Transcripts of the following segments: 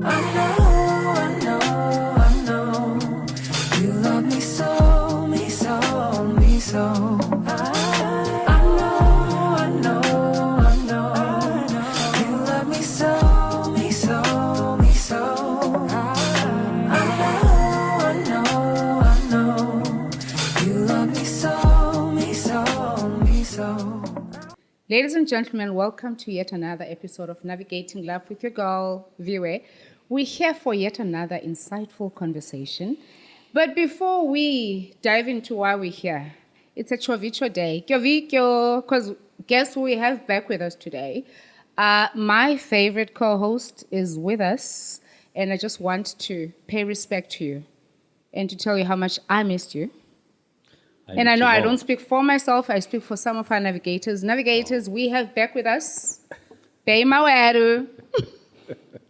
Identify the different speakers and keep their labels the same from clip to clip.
Speaker 1: You love me so, me so, me so. I know. You love me so, me so, me so. I know. You love me so, me so, me so.
Speaker 2: Ladies and gentlemen, welcome to yet another episode of Navigating Love with your girl, Viwe. We're here for yet another insightful conversation. But before we dive into why we're here, it's a Chovicho day. Because guess who we have back with us today? My favorite co-host is with us, and I just want to pay respect to you and to tell you how much I missed you. And I know I don't speak for myself, I speak for some of our navigators. Navigators, we have back with us, Bay Maweru.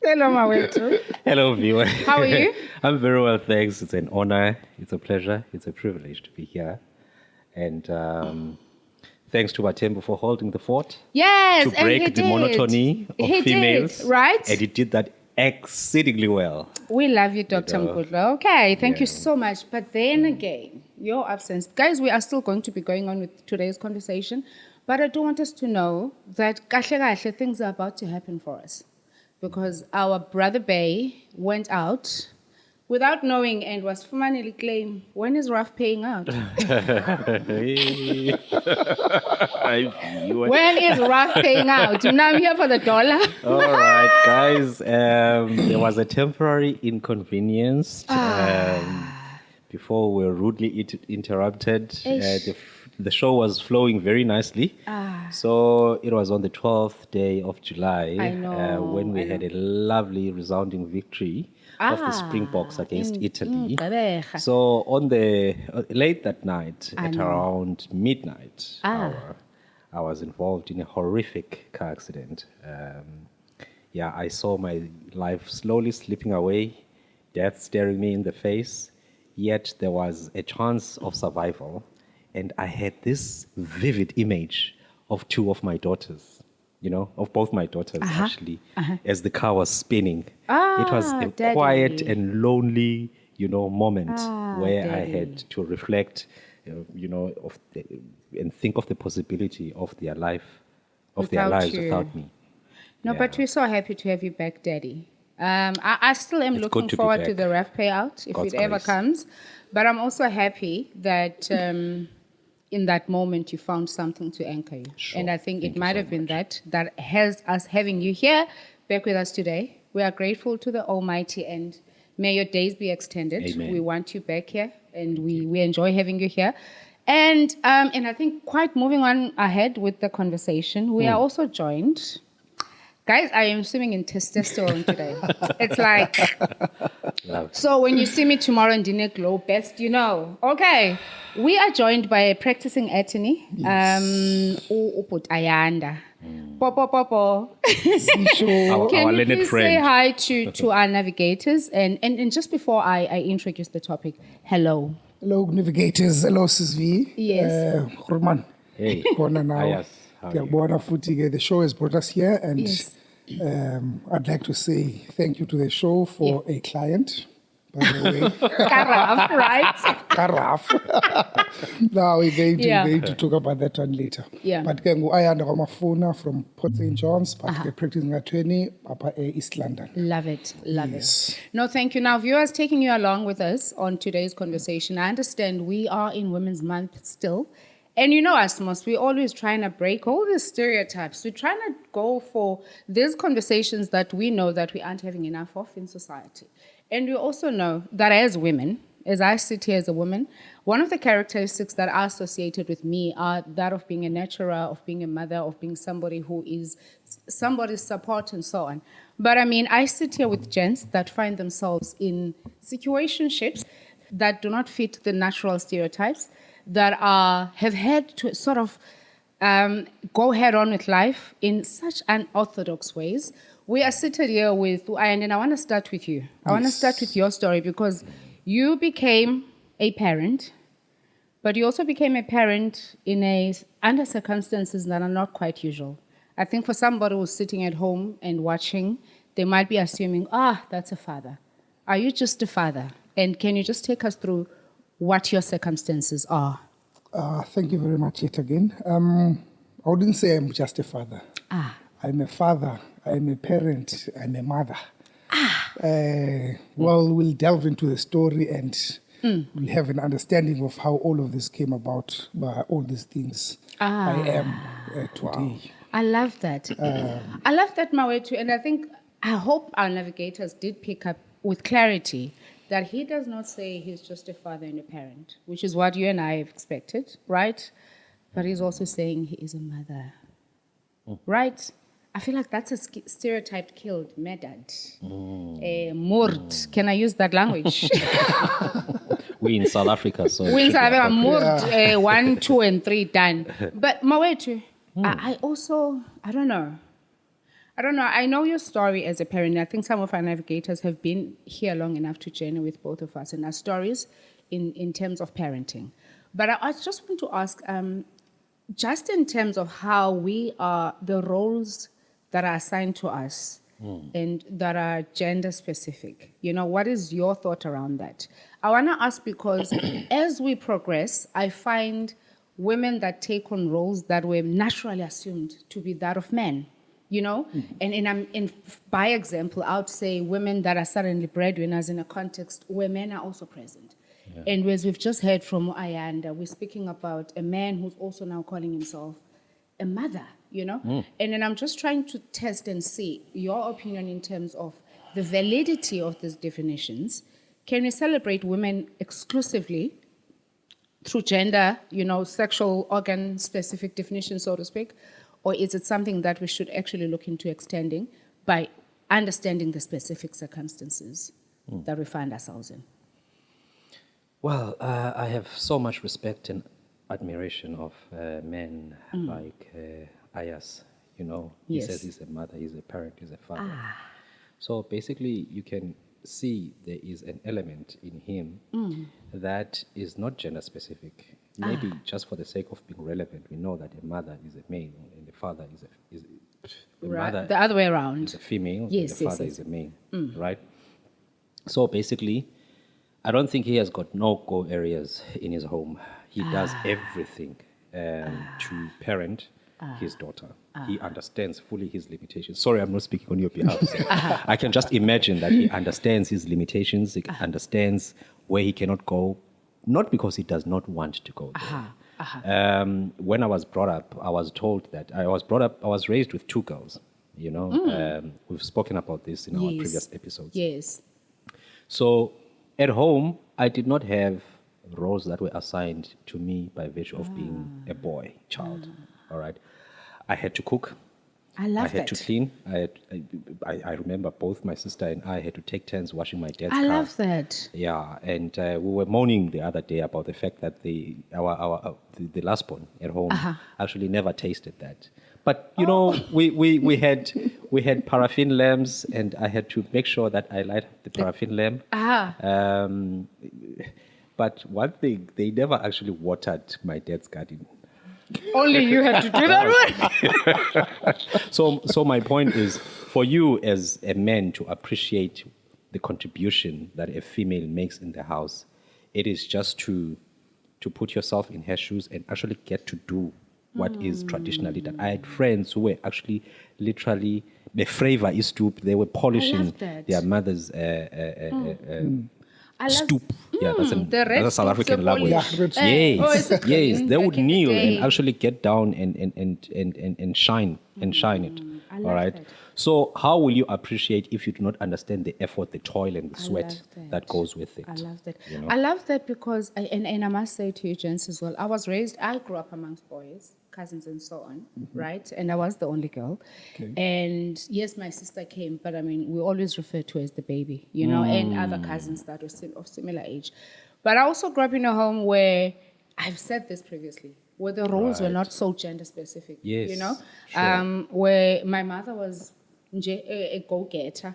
Speaker 2: Hello, Maweru.
Speaker 3: Hello, viewer.
Speaker 2: How are you?
Speaker 3: I'm very well, thanks. It's an honor, it's a pleasure, it's a privilege to be here. And thanks to Matembu for holding the fort.
Speaker 2: Yes,
Speaker 3: to break the monotony of
Speaker 2: he
Speaker 3: females.
Speaker 2: did, right?
Speaker 3: And he did that exceedingly well.
Speaker 2: We love you, Dr. Mkudlo. Okay, thank you
Speaker 3: Yeah.
Speaker 2: so much. But then again, your absence. Guys, we are still going to be going on with today's conversation, but I do want us to know that kahle things are about to happen for us. Because our brother Bay went out without knowing and was formally claimed, when is Raf paying out? When is Raf paying out? You know I'm here for the dollar.
Speaker 3: All right, guys. There was a temporary inconvenience before we were rudely interrupted. The show was flowing very nicely. So it was on the 12th day of July when we had a lovely resounding victory of the Springboks against Italy. So on the late that night, at around midnight hour, I was involved in a horrific car accident. I saw my life slowly slipping away, death staring me in the face, yet there was a chance of survival. And I had this vivid image of two of my daughters, of both my daughters actually, as the car was spinning. It was a
Speaker 2: Daddy.
Speaker 3: quiet and lonely, moment where I had to reflect, and think of the possibility of their lives
Speaker 2: Without
Speaker 3: without me.
Speaker 2: No,
Speaker 3: Yeah.
Speaker 2: but we're so happy to have you back, Daddy. I still am
Speaker 3: It's
Speaker 2: looking
Speaker 3: good to be
Speaker 2: forward to
Speaker 3: back.
Speaker 2: the ref payout, if
Speaker 3: God's
Speaker 2: it ever
Speaker 3: grace.
Speaker 2: comes. But I'm also happy that in that moment you found something to anchor you.
Speaker 3: Sure.
Speaker 2: And I think
Speaker 3: Thank
Speaker 2: it
Speaker 3: you
Speaker 2: might
Speaker 3: so
Speaker 2: have been
Speaker 3: much.
Speaker 2: that has us having you here back with us today. We are grateful to the Almighty, and may your days be extended.
Speaker 3: Amen.
Speaker 2: We want you back here, and we enjoy having you here. And I think quite moving on ahead with the conversation, we are also joined. Guys, I am swimming in testosterone today. It's like,
Speaker 3: Love.
Speaker 2: so when you see me tomorrow in Dinner Glow, best you know. Okay, we are joined by a practicing attorney, Ayanda. Popo.
Speaker 3: Our
Speaker 2: Can you
Speaker 3: learned
Speaker 2: please say
Speaker 3: friend.
Speaker 2: hi to our navigators? And just before I introduce the topic, hello.
Speaker 4: Hello, navigators. Hello, Sis V.
Speaker 2: Yes.
Speaker 4: Roman.
Speaker 3: Hey.
Speaker 4: Bona now.
Speaker 3: Yes. How are you?
Speaker 4: Bona Futi. The show has brought us here, and
Speaker 2: Yes.
Speaker 4: I'd like to say thank you to the show for a client, by the way.
Speaker 2: Karaf, right?
Speaker 4: Karaf. Now we're going to talk about that one later.
Speaker 2: Yeah.
Speaker 4: But Ayanda Mafuna from Port St. John's, but a practicing attorney up East London.
Speaker 2: Love it.
Speaker 4: Yes.
Speaker 2: No, thank you. Now, viewers, taking you along with us on today's conversation, I understand we are in Women's Month still. And you know us, Mos, we're always trying to break all the stereotypes. We're trying to go for these conversations that we know that we aren't having enough of in society. And we also know that as women, as I sit here as a woman, one of the characteristics that are associated with me are that of being a nurturer, of being a mother, of being somebody who is somebody's support and so on. But I mean, I sit here with gents that find themselves in situationships that do not fit the natural stereotypes, that have had to sort of go head on with life in such unorthodox ways. We are seated here with Ayanda, and I want to start with you. I want to start with your story because you became a parent, but you also became a parent under circumstances that are not quite usual. I think for somebody who's sitting at home and watching, they might be assuming, that's a father. Are you just a father? And can you just take us through what your circumstances are?
Speaker 4: Thank you very much yet again. I wouldn't say I'm just a father. I'm a father, I'm a parent, I'm a mother. Well, we'll delve into the story and we'll have an understanding of how all of this came about, all these things I am today.
Speaker 2: I love that. I love that, Mawetu. And I hope our navigators did pick up with clarity that he does not say he's just a father and a parent, which is what you and I have expected, right? But he's also saying he is a mother, right? I feel like that's a stereotype killed, murdered, mord. Can I use that language?
Speaker 3: We in South Africa, so
Speaker 2: we in South Africa, mord, 1, 2, and 3 done. But Mawetu, I don't know. I know your story as a parent. I think some of our navigators have been here long enough to journey with both of us and our stories in terms of parenting. But I just want to ask, just in terms of how we are, the roles that are assigned to us and that are gender specific, what is your thought around that? I want to ask because as we progress, I find women that take on roles that were naturally assumed to be that of men. And by example, I would say women that are suddenly breadwinners in a context where men are also present. Yeah. And as we've just heard from Ayanda, we're speaking about a man who's also now calling himself a mother, And then I'm just trying to test and see your opinion in terms of the validity of these definitions. Can we celebrate women exclusively through gender, sexual organ specific definitions, so to speak? Or is it something that we should actually look into extending by understanding the specific circumstances that we find ourselves in?
Speaker 3: Well, I have so much respect and admiration of men like Ayas. He says he's a mother, he's a parent, he's a father. So basically, you can see there is an element in him that is not gender specific. Maybe just for the sake of being relevant, we know that a mother is a male and the father is
Speaker 2: mother the other way around.
Speaker 3: Is a female,
Speaker 2: yes,
Speaker 3: and the father
Speaker 2: yes.
Speaker 3: is a male, right? So basically, I don't think he has got no-go areas in his home. He does everything to parent his daughter. He understands fully his limitations. Sorry, I'm not speaking on your behalf. I can just imagine that he understands his limitations. He understands where he cannot go. Not because he does not want to go there. When I was brought up, I was told that I was raised with 2 girls, We've spoken about this in our previous episodes.
Speaker 2: Yes.
Speaker 3: So at home, I did not have roles that were assigned to me by virtue of being a boy child, all right? I had to cook.
Speaker 2: I
Speaker 3: had to clean. I remember both my sister and I had to take turns washing my dad's car.
Speaker 2: I love that.
Speaker 3: Yeah, and we were moaning the other day about the fact that the last born at home actually never tasted that. But we had paraffin lamps, and I had to make sure that I light the paraffin lamp. But one thing, they never actually watered my dad's garden.
Speaker 2: Only you had to do that.
Speaker 3: So my point is, for you as a man to appreciate the contribution that a female makes in the house, it is just to put yourself in her shoes and actually get to do what is traditionally done. I had friends who were actually literally, the flavor is stoop. They were polishing their mother's stoop. Yeah, that's a South African language. Yes. They would kneel and actually get down and shine it. All right. That. So how will you appreciate if you do not understand the effort, the toil, and the sweat that goes with it?
Speaker 2: I love that. I love that because, and I must say to you, gents, as well, I grew up amongst boys, cousins and so on, right? And I was the only girl. Okay. And yes, my sister came, but I mean, we always refer to her as the baby, and other cousins that were still of similar age. But I also grew up in a home where, I've said this previously, where the roles were not so gender specific,
Speaker 3: Sure.
Speaker 2: Where my mother was a go-getter,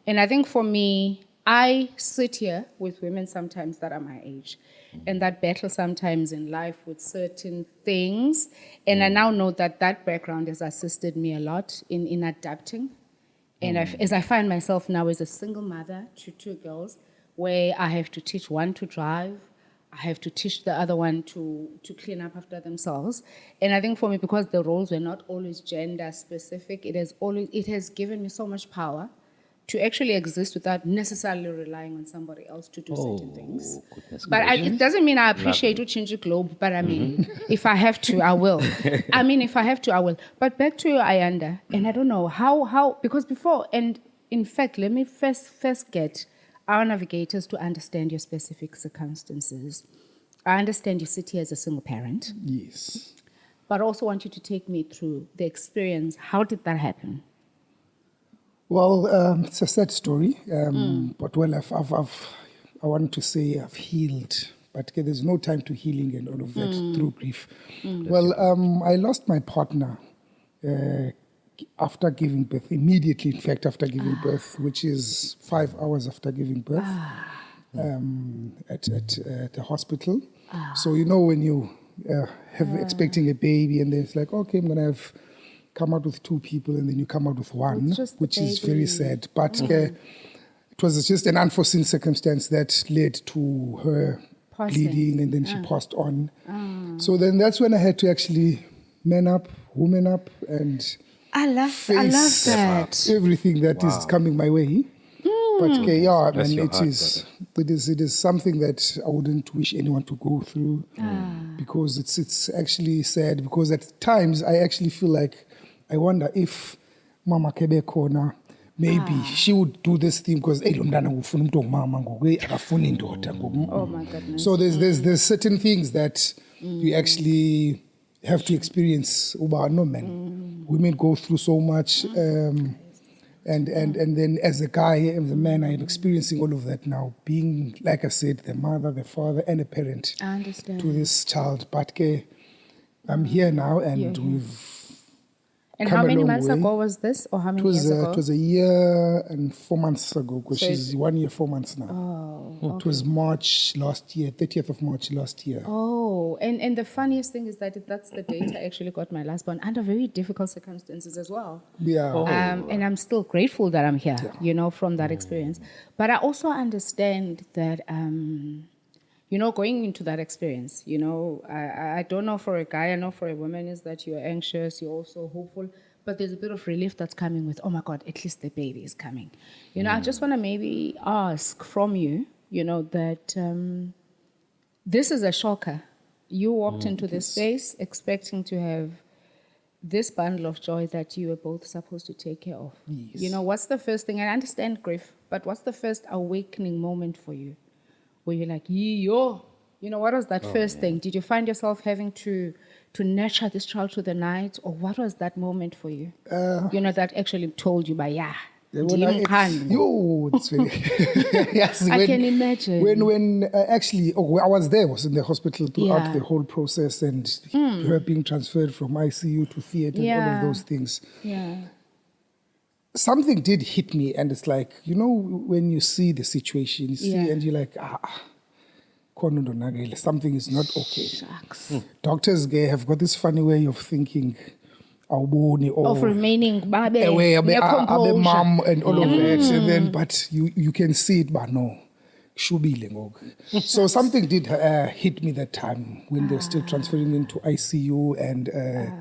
Speaker 2: And I think for me, I sit here with women sometimes that are my age and that battle sometimes in life with certain things. And I now know that background has assisted me a lot in adapting And as I find myself now as a single mother to 2 girls, where I have to teach one to drive, I have to teach the other one to clean up after themselves. And I think for me, because the roles were not always gender specific, it has given me so much power to actually exist without necessarily relying on somebody else to do certain things. But it doesn't mean I appreciate to change the globe, but I mean, if I have to, I will. If I have to, I will. But back to Ayanda, and I don't know how because before, and in fact, let me first get our navigators to understand your specific circumstances. I understand you sit here as a single parent.
Speaker 4: Yes.
Speaker 2: But I also want you to take me through the experience. How did that happen?
Speaker 4: Well, it's a sad story, but well, I want to say I've healed, but there's no time to healing and all of that through grief. Well, I lost my partner after giving birth, immediately, in fact, after giving birth, which is 5 hours after giving birth at the hospital. So, when you expecting a baby and then it's like, okay, I'm going to come out with 2 people and then you come out with one, which is very sad. But it was just an unforeseen circumstance that led to her bleeding and then she passed on. So then that's when I had to actually man up, woman up, and
Speaker 2: I love that.
Speaker 4: Everything that is coming my way. But it is something that I wouldn't wish anyone to go through because it's actually sad, because at times I actually feel like I wonder if Mama Kebe Kona, maybe she would do this thing because oh my goodness. So there's certain things that you actually have to experience. No man, women go through so much, and then as a guy, as a man, I am experiencing all of that now. Being, like I said, the mother, the father, and a parent to this child. But I'm here now, and we've.
Speaker 2: And how many months ago was this, or how many years ago?
Speaker 4: It was a year and 4 months ago, because she's 1 year, 4 months now.
Speaker 2: Oh, okay.
Speaker 4: It was March last year, 30th of March last year.
Speaker 2: Oh, and the funniest thing is that that's the date I actually got my last born under very difficult circumstances as well.
Speaker 4: Yeah.
Speaker 2: And I'm still grateful that I'm here, from that experience. But I also understand that... going into that experience, I don't know for a guy, I know for a woman is that you're anxious, you're also hopeful, but there's a bit of relief that's coming with, oh my God, at least the baby is coming. I just want to maybe ask from you, that this is a shocker. You walked into this space expecting to have this bundle of joy that you were both supposed to take care of.
Speaker 4: Yes.
Speaker 2: What's the first thing? I understand grief, but what's the first awakening moment for you? Where you're like, what was that first thing? Did you find yourself having to nurture this child through the night? Or what was that moment for you? That actually told you by, it's very, yes, I can imagine.
Speaker 4: When actually, I was there, was in the hospital throughout the whole process, and her being transferred from ICU to theater and all of those things.
Speaker 2: Yeah.
Speaker 4: Something did hit me, and it's like, when you see the situation, you see, and you're like, something is not okay.
Speaker 2: Shucks.
Speaker 4: Doctors have got this funny way of thinking,
Speaker 2: of remaining mom
Speaker 4: and all of that, and then but you can see it, but no. So something did hit me that time when they were still transferring into ICU and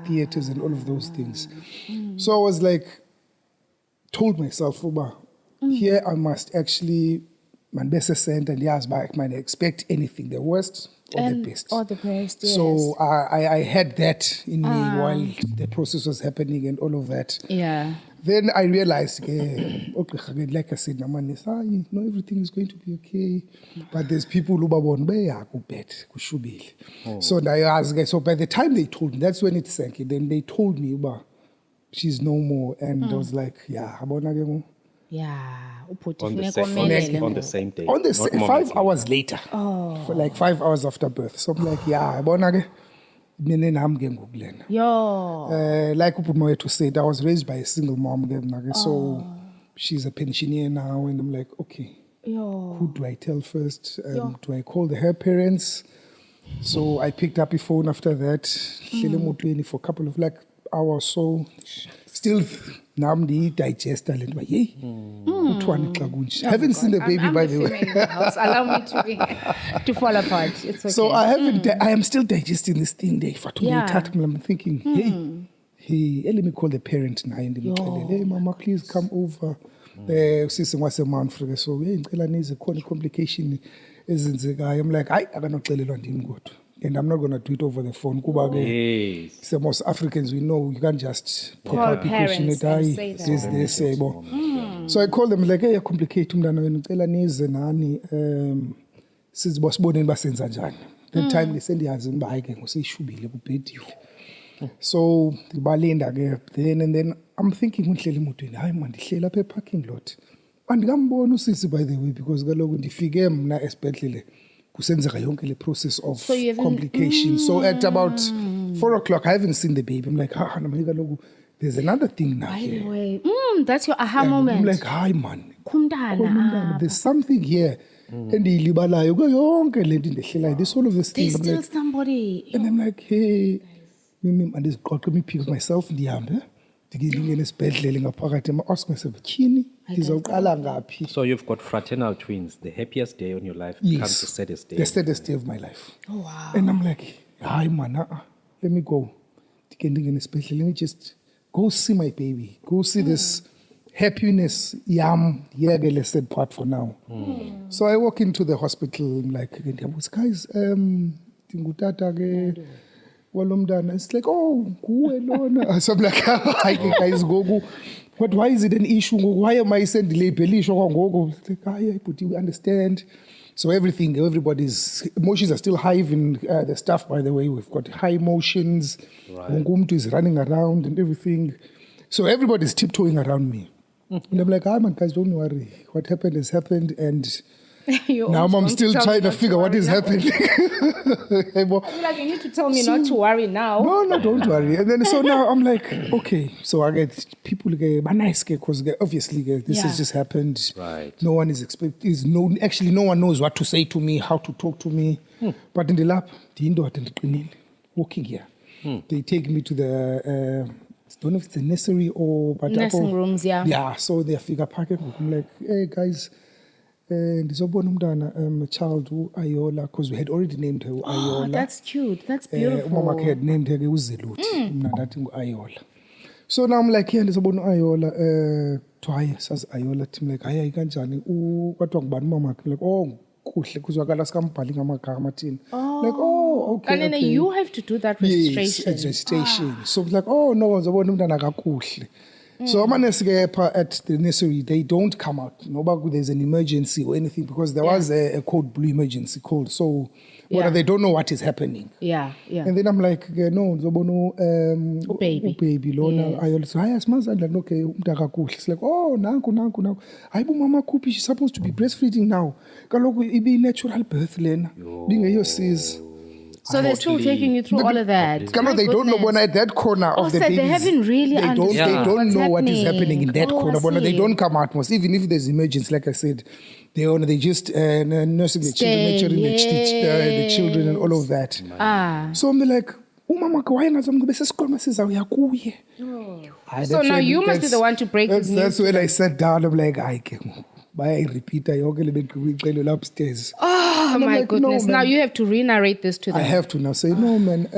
Speaker 4: theaters and all of those things. So I was like, told myself, here I must actually, my best send and I might expect anything, the worst or the best.
Speaker 2: Or the best, yes.
Speaker 4: So I had that in me while the process was happening and all of that.
Speaker 2: Yeah.
Speaker 4: Then I realized, like I said, everything is going to be okay. But there's people who are So I asked, so by the time they told me, that's when it sank in. Then they told me, she's no more. And I was like,
Speaker 3: On the same day.
Speaker 4: 5 hours later. For like 5 hours after birth. So I'm like, like Upumoye to say, I was raised by a single mom. So she's a pensioner now. And I'm like, okay, who do I tell first? Do I call her parents? So I picked up a phone after that. For a couple of hours or so. Still Now I'm the digester. Yay. Haven't seen the baby,
Speaker 2: I'm
Speaker 4: by
Speaker 2: the
Speaker 4: the way.
Speaker 2: female in the house. Allow me to fall apart. It's okay.
Speaker 4: So I haven't. I am still digesting this thing. I'm thinking, hey, let me call the parent now. And hey, mama, please come over. Sisi waseMount Frere. So hey, ngicela nize khona complication ezenzekayo. I'm like, I akanoxelelwa ndim kodwa. And I'm not going to do it over the phone.
Speaker 3: Yes.
Speaker 4: So most Africans, we know you can't just
Speaker 2: call parents and say that.
Speaker 4: So I called them like, hey, complicated umntana wenu ngicela nize nani sizibosiboneni basenza njani. That time they send yazi ngiba hayi ke ngoseyishubile kubhediwe. So ngibalinda ke and then I'm thinking unhleli emotweni hayi man ndihleli apha parking lot. Andikambona usisi by the way because kaloku ndifike mna esibhedlele kusenzeka yonke le process of complications. So at about 4:00 I haven't seen the baby. I'm like, there's another thing now.
Speaker 2: By the way, that's your aha moment.
Speaker 4: I'm like, hi man.
Speaker 2: Kumdana.
Speaker 4: There's something here. And ilibalayo go yonke le nto ndehlelayo. This all of this thing.
Speaker 2: There's still somebody.
Speaker 4: And I'm like, hey, mimi andizigqoqa me pick myself ndihambe. Ndingene esibhedlele ngaphakathi ask myself tyhini ndizawuqala ngaphi.
Speaker 3: So you've got fraternal twins. The happiest day on your life becomes the saddest day.
Speaker 4: The saddest day of my life.
Speaker 2: Oh wow.
Speaker 4: And I'm like, hi man, let me go. Ndingene esibhedlele. Let me just go see my baby. Go see this happiness yam yekele sad part for now. So I walk into the hospital. I'm like, guys, ndingutata ke walomdana. It's like, oh, kuwe lona. So I'm like, hi guys, go. But why is it an issue? Why am I sending label? It's like, but you understand. So everybody's emotions are still high. Even the staff, by the way, we've got high emotions. Ngumtu is running around and everything. So everybody's tiptoeing around me. And I'm like, man, guys, don't worry. What happened has happened. And now I'm still trying to figure what is happening.
Speaker 2: I feel like you need to tell me not to worry now.
Speaker 4: No, don't worry. And then so now I'm like, okay. So I get people nice because obviously this has just happened.
Speaker 3: Right.
Speaker 4: No one is actually no one knows what to say to me, how to talk to me. But in the lab, walking here, they take me to the I don't know if it's a nursery or
Speaker 2: nursing rooms, yeah.
Speaker 4: Yeah, so they figure parking. I'm like, hey guys, ndizobona umntana a child Ayola because we had already named her Ayola.
Speaker 2: Oh, that's cute. That's beautiful.
Speaker 4: Umama had named her uZeluthi. Mna ndathi Ayola. So now I'm like, yeah, ndizobona Ayola twice says Ayola. I'm like, hayi kanjani kwathiwa ngubani umama like, oh kuhle kuzwakala sikambhali ngamagama thina. Like, oh, okay.
Speaker 2: And then you have to do that registration.
Speaker 4: Yes, registration. So it's like, oh no, ndizobona umntana kakuhle. So amanesi at the nursery, they don't come out. Nobody, there's an emergency or anything because there was a code blue emergency code. So they don't know what is happening.
Speaker 2: Yeah.
Speaker 4: And then I'm like, no, baby lona. I also hi asmazandla okay umntaka kuhle. It's like, oh nanku. Hayi mama kuphi, she's supposed to be breastfeeding now. Kaloku ibe natural birth lena. Bingeyo sis.
Speaker 2: So they're still taking you through all of that.
Speaker 4: They don't know when at that corner of the baby.
Speaker 2: They haven't really understood.
Speaker 4: They don't know what is happening in that corner. They don't come out most. Even if there's emergency, like I said, they just nursing the children, the children and all of that. So I'm like, umama kwayena zomgibesesikolwe sizawuya kuye.
Speaker 2: So now you must be the one to break his news.
Speaker 4: That's when I sat down. I'm like, I repeat upstairs.
Speaker 2: Oh my goodness.
Speaker 4: No,
Speaker 2: now you have to re-narrate this to them.
Speaker 4: I have to now say, no man,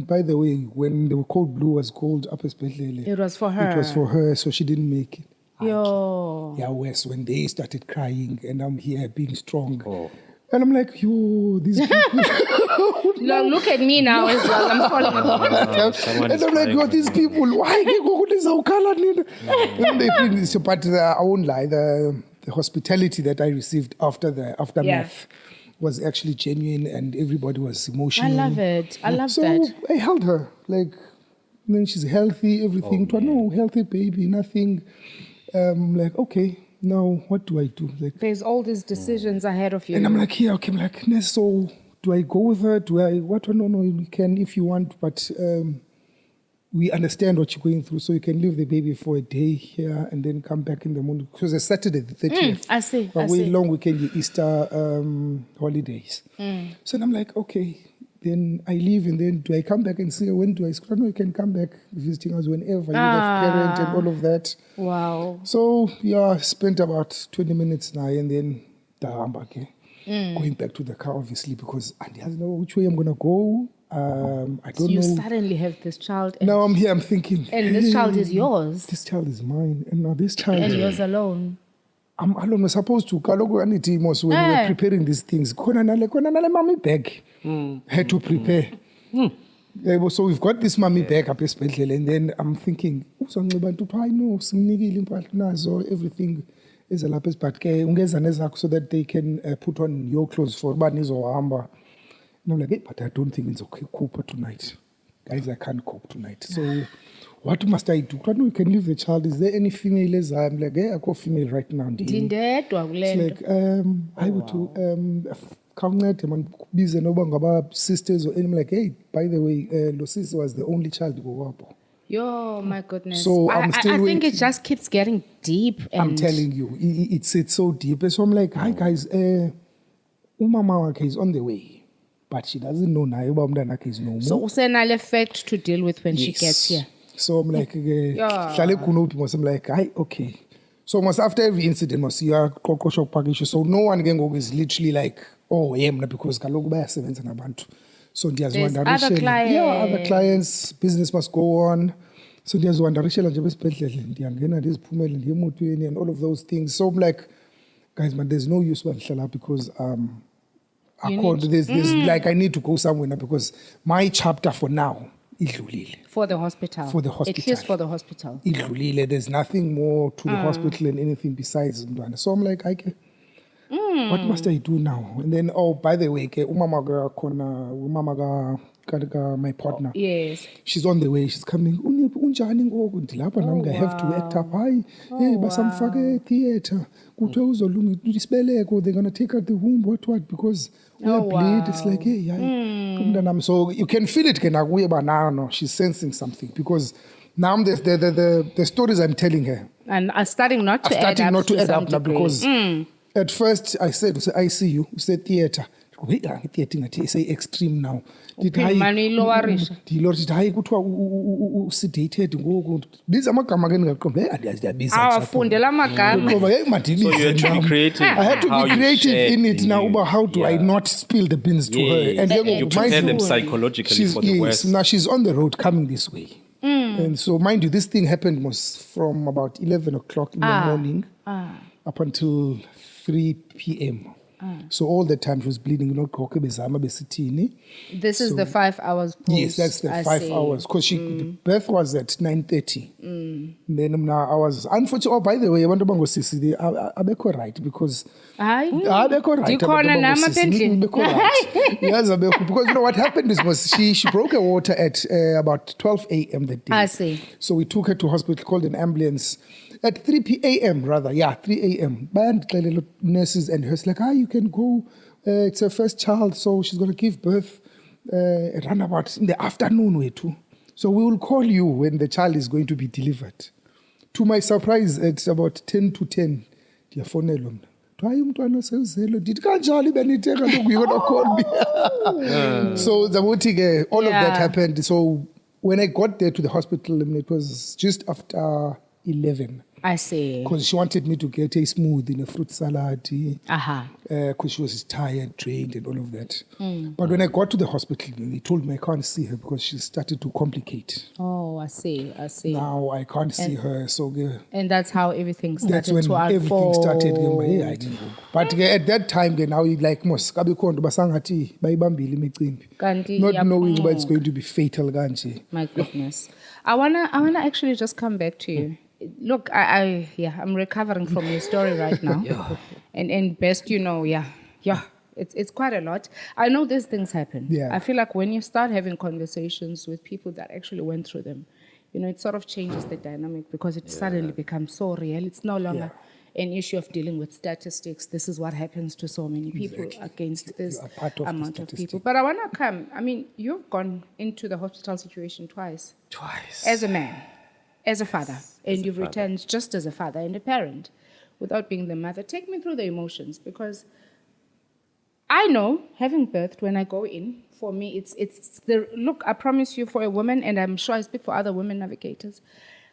Speaker 4: by the way, when the cold blue was called up especially,
Speaker 2: it was for her.
Speaker 4: It was for her, so she didn't make it.
Speaker 2: Yo.
Speaker 4: Yeah, Wes, when they started crying and I'm here being strong. And I'm like, yo, these people.
Speaker 2: Look at me now as well. I'm falling apart.
Speaker 4: And I'm like, yo, these people, why? But I won't lie, the hospitality that I received after the aftermath was actually genuine and everybody was emotional.
Speaker 2: I love it. I love
Speaker 4: so
Speaker 2: that.
Speaker 4: So I held her. Like, then she's healthy, everything. No, healthy baby, nothing. Like, okay, now what do I do? Like,
Speaker 2: there's all these decisions ahead of you.
Speaker 4: And I'm like, yeah, okay. I'm like, so do I go with her? Do I, what? No, you can if you want, but we understand what you're going through, so you can leave the baby for a day here and then come back in the morning. Because it's Saturday, the 30th.
Speaker 2: I see.
Speaker 4: Long weekend, Easter holidays. So I'm like, okay. then I leave, and then do I come back and say, when do I school? No, you can come back visiting us whenever. You have parent and all of that.
Speaker 2: Wow.
Speaker 4: So, yeah, spent about 20 minutes now, and then going back to the car, obviously, because I don't know which way I'm going to go. I don't know.
Speaker 2: You suddenly have this child.
Speaker 4: Now I'm here, I'm thinking.
Speaker 2: And this child is yours.
Speaker 4: This child is mine. And now this child.
Speaker 2: And yours alone.
Speaker 4: I'm alone. Supposed to. Kalogo aniti most when we were preparing these things. Kona nale mommy bag. Had to prepare. So we've got this mommy bag up especially, and then I'm thinking, I know everything is a lapis, but so that they can put on your clothes for Banizo or Amber. And I'm like, hey, but I don't think it's okay cope tonight. Guys, I can't cope tonight. So what must I do? I know you can leave the child. Is there any female? I'm like, hey, I call female right now.
Speaker 2: It's
Speaker 4: like, I would to sisters or anything like, hey, by the way, Lucis was the only child to go up.
Speaker 2: Yo, my goodness.
Speaker 4: So
Speaker 2: I think it just keeps getting deep. And
Speaker 4: I'm telling you, it's so deep. So I'm like, hi guys, Umama is on the way. But she doesn't know now about Mdanaka is no more.
Speaker 2: So usenal effect to deal with when she gets here.
Speaker 4: So I'm like, I'm like, okay. So almost after every incident, must you are shock package. So no one can go is literally like, oh, yeah, because Kalogu by 7 and abantu. So there's one
Speaker 2: other clients.
Speaker 4: Yeah, other clients, business must go on. So there's one direction and all of those things. So I'm like, guys, man, there's no use because there's like I need to go somewhere now because my chapter for now is
Speaker 2: for the hospital.
Speaker 4: For the hospital.
Speaker 2: At least for the hospital.
Speaker 4: There's nothing more to the hospital and anything besides. So I'm like, okay. What must I do now? And then, by the way, my partner.
Speaker 2: Yes.
Speaker 4: She's on the way. She's coming. I have to act up. Hey, theater. They're going to take out the womb. What? Because we are bleed. It's like, hey. So you can feel it. Now she's sensing something because now the stories I'm telling her.
Speaker 2: And are starting not to add up
Speaker 4: now because at first I said, I see you. You said theater. Theater say extreme now. These are sedated. These are
Speaker 3: So you had to be creative.
Speaker 4: I had to be creative in it now about how do I not spill the beans to her. And
Speaker 3: you prepare them psychologically for the worst.
Speaker 4: Now she's on the road coming this way. And so mind you, this thing happened was from about 11 o'clock in the morning up until 3 p.m. So all the time she was bleeding.
Speaker 2: This is the 5 hours post.
Speaker 4: Yes, that's the 5 hours. Because the birth was at 9:30. Then now I was unfortunately. Oh, by the way, I want to go see the Abeko right because Abeko right. Yes, because you know what happened was she broke her water at about 12 a.m. that day.
Speaker 2: I see.
Speaker 4: So we took her to hospital, called an ambulance. At 3 p.m. rather, 3 a.m. Nurses and her like, you can go. It's her first child, so she's going to give birth around about in the afternoon way too. So we will call you when the child is going to be delivered. To my surprise, it's about 10 to 10. Dear phone alone. Did you're gonna call me? So the all of that happened. So when I got there to the hospital, it was just after 11.
Speaker 2: I see.
Speaker 4: Because she wanted me to get a smoothie and a fruit salad. Because she was tired, drained, and all of that. But when I got to the hospital, they told me I can't see her because she started to complicate.
Speaker 2: Oh, I see.
Speaker 4: Now I can't see her. So
Speaker 2: and that's how everything started
Speaker 4: to unfold. That's when everything started. But at that time, now like most, not knowing whether it's going to be fatal.
Speaker 2: My goodness. I wanna actually just come back to you. Look, I'm recovering from your story right now. And best you know, it's quite a lot. I know these things happen. I feel like when you start having conversations with people that actually went through them, it sort of changes the dynamic because it suddenly becomes so real. It's no longer an issue of dealing with statistics. This is what happens to so many people against this amount of people. But I want to come. I mean, you've gone into the hospital situation twice. As a man. As a father, and you've returned just as a father and a parent without being the mother. Take me through the emotions because I know, having birthed, when I go in, for me, it's the look. I promise you, for a woman, and I'm sure I speak for other women navigators,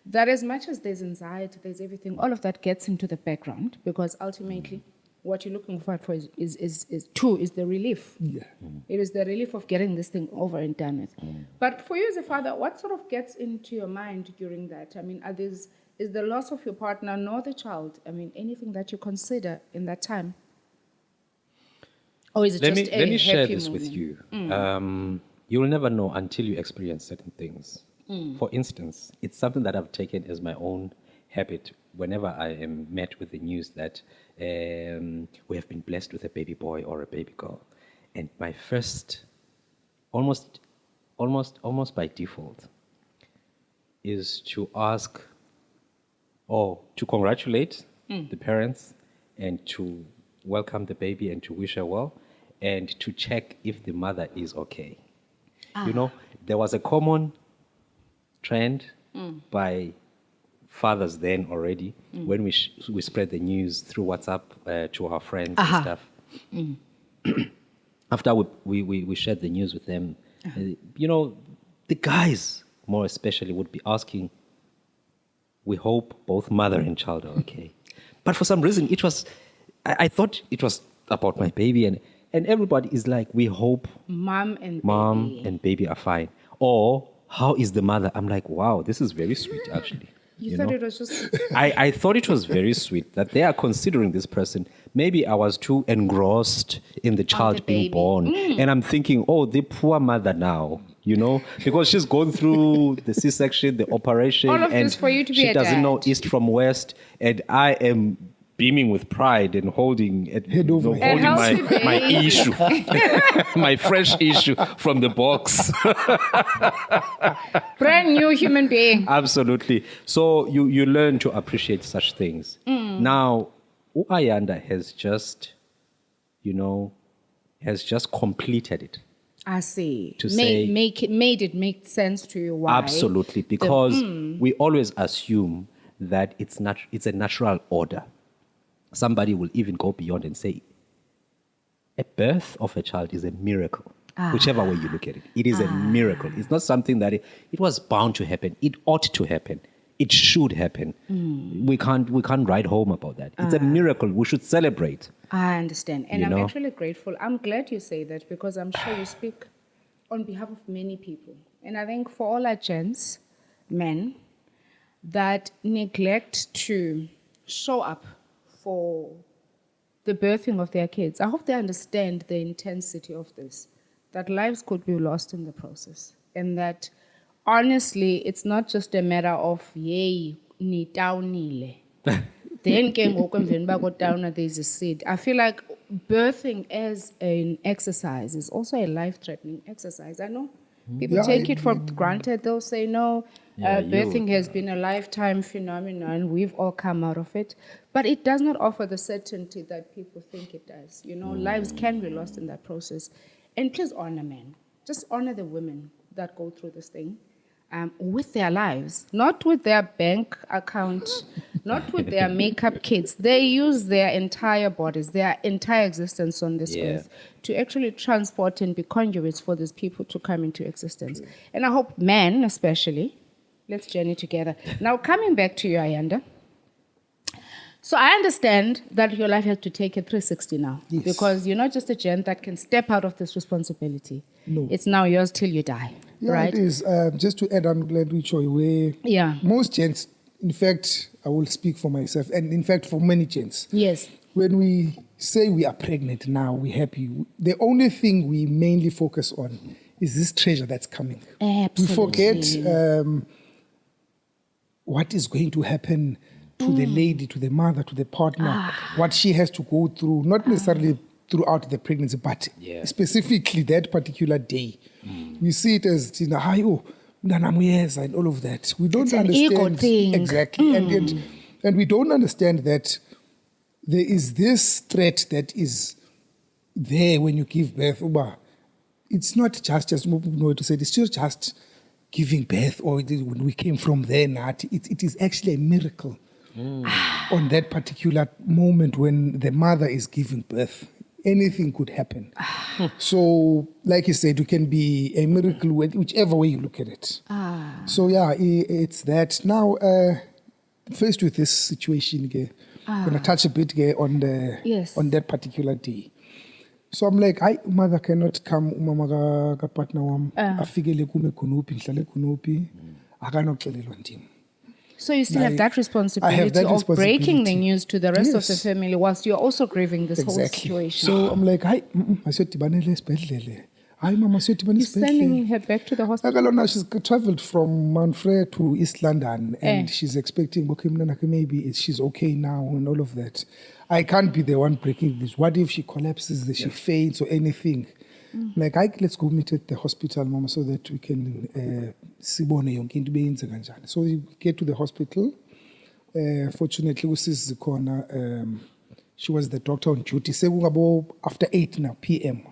Speaker 2: that as much as there's anxiety, there's everything, all of that gets into the background, because ultimately, what you're looking for is the relief.
Speaker 4: Yeah.
Speaker 2: It is the relief of getting this thing over and done with. But for you as a father, what sort of gets into your mind during that? I mean, is the loss of your partner nor the child, I mean, anything that you consider in that time? Or is it
Speaker 3: Let
Speaker 2: just
Speaker 3: me share
Speaker 2: happy
Speaker 3: this
Speaker 2: moment?
Speaker 3: with you. You will never know until you experience certain things. For instance, it's something that I've taken as my own habit whenever I am met with the news that we have been blessed with a baby boy or a baby girl. And my first, almost by default, is to ask or to congratulate the parents and to welcome the baby and to wish her well and to check if the mother is okay. You know, there was a common trend by fathers then already when we spread the news through WhatsApp to our friends and stuff. After we shared the news with them, you know, the guys more especially would be asking, we hope both mother and child are okay. But for some reason, I thought it was about my baby, and everybody is like, we hope
Speaker 2: Mom
Speaker 3: and baby are fine. Or, how is the mother? I'm like, wow, this is very sweet, actually.
Speaker 2: You thought
Speaker 3: know?
Speaker 2: it was just...
Speaker 3: I thought it was very sweet that they are considering this person. Maybe I was too engrossed in the child being born. And I'm thinking, oh, the poor mother now, you know, because she's gone through the C-section, the operation.
Speaker 2: All of
Speaker 3: and
Speaker 2: this for you to be
Speaker 3: she
Speaker 2: a
Speaker 3: doesn't
Speaker 2: dad.
Speaker 3: know east from west. And I am beaming with pride and holding my issue, my fresh issue from the box.
Speaker 2: Brand new human being.
Speaker 3: Absolutely. So you learn to appreciate such things. Now, Ayanda has just completed it.
Speaker 2: I see.
Speaker 3: To say-
Speaker 2: made it make sense to you. Why?
Speaker 3: Absolutely, because we always assume that it's a natural order. Somebody will even go beyond and say, a birth of a child is a miracle. Whichever way you look at it, it is a miracle. It's not something that it was bound to happen. It ought to happen. It should happen. We can't write home about that. It's a miracle. We should celebrate.
Speaker 2: I understand. And
Speaker 3: You
Speaker 2: I'm
Speaker 3: know?
Speaker 2: actually grateful. I'm glad you say that, because I'm sure you speak on behalf of many people. And I think for all our gents, men, that neglect to show up for the birthing of their kids, I hope they understand the intensity of this, that lives could be lost in the process. And that, honestly, it's not just a matter of, yay, ni taunile. Then came down, there's a seed. I feel like birthing as an exercise is also a life-threatening exercise. I know people take it for granted. They'll say, no, birthing has been a lifetime phenomenon. We've all come out of it. But it does not offer the certainty that people think it does. You know, lives can be lost in that process. And please honor men. Just honor the women that go through this thing. With their lives, not with their bank account, not with their makeup kits. They use their entire bodies, their entire existence on this earth to actually transport and be conduits for these people to come into existence. And I hope men especially, let's journey together. Now, coming back to you, Ayanda. So I understand that your life has to take a 360 now.
Speaker 4: Yes.
Speaker 2: Because you're not just a gent that can step out of this responsibility.
Speaker 4: No.
Speaker 2: It's now yours till you die.
Speaker 4: Yeah,
Speaker 2: right?
Speaker 4: it is. Just to add on, where most gents, in fact, I will speak for myself, and in fact for many gents.
Speaker 2: Yes.
Speaker 4: When we say we are pregnant now, we're happy, the only thing we mainly focus on is this treasure that's coming.
Speaker 2: Absolutely.
Speaker 4: We forget what is going to happen to the lady, to the mother, to the partner, what she has to go through, not necessarily throughout the pregnancy, but specifically that particular day. We see it as, and all of that. We don't understand.
Speaker 2: An ego thing.
Speaker 4: Exactly. And we don't understand that there is this threat that is there when you give birth. It's not just it's still just giving birth, or when we came from there. It is actually a miracle on that particular moment when the mother is giving birth. anything could happen. So, like you said, it can be a miracle whichever way you look at it. So, yeah, it's that. Now, faced with this situation, I'm going to touch a bit on that particular day. So I'm like, mother cannot come, umama ka partner wam, afikele kume kunupi, nhlale kunupi, akanokuxelelwa ndim.
Speaker 2: So you still have that responsibility of breaking the news to the rest of the family whilst you're also grieving this whole situation.
Speaker 4: So I'm like, masiyodibanele esibhedlele. Mama,
Speaker 2: you're sending her back to the hospital?
Speaker 4: Now she's traveled from Manfred to East London and she's expecting, maybe she's okay now and all of that. I can't be the one breaking this. What if she collapses, she faints or anything? Like, let's go meet at the hospital, Mama, so that we can sibone yonke into beyenze kanjani. So we get to the hospital. Fortunately, usizi khona, she was the doctor on duty. After 8 now p.m.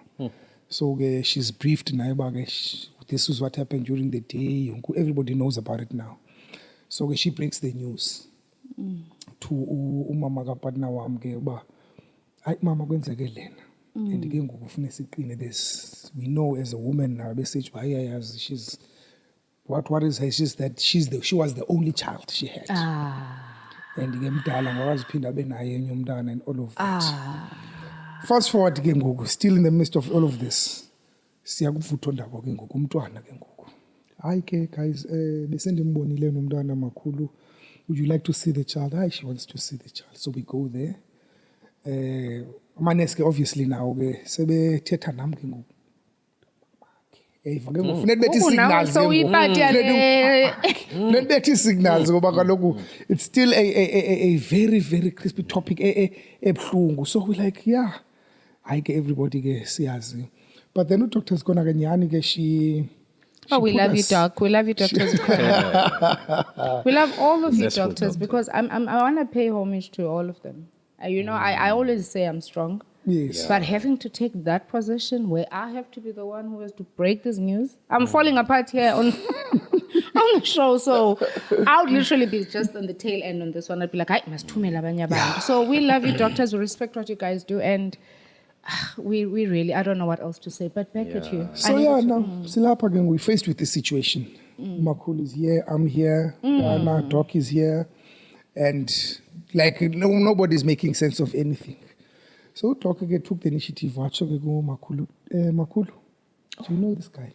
Speaker 4: So she's briefed now about this is what happened during the day. Everybody knows about it now. So she brings the news to umama ka partner wam ke ba mama kwenzeke lena. And again ngokufuna siqine this, we know as a woman now bese she's what is her, she's that she was the only child she had. And ke mdala ngawaziphinda benaye enye umntana and all of that. Fast forward ke ngoku, still in the midst of all of this, siyakuvutha ndaba ke ngoku umntwana ke ngoku. Hayi ke guys, besendimbonile nomntwana makhulu. Would you like to see the child? She wants to see the child. So we go there. Amaneske obviously now ke sebethetha nam ke ngoku. Signals ngoba kaloku it's still a very very crispy topic ebhlungu. So we like, yeah, I get everybody ke siyazi. But then doctors gonna ke nyani ke she
Speaker 2: we love you, doc. We love you, doctors. We love all of you, doctors, because I want to pay homage to all of them. I always say I'm strong.
Speaker 4: Yes.
Speaker 2: But having to take that position where I have to be the one who has to break this news, I'm falling apart here on the show. So I would literally be just on the tail end on this one. I'd be like, So we love you, doctors. We respect what you guys do. And we really, I don't know what else to say, but back at you.
Speaker 4: So now, Silapa again, we're faced with this situation. Makul is here, I'm here, Dana, Doc is here. And like, nobody's making sense of anything. So Doc again took the initiative. Makulu, do you know this guy?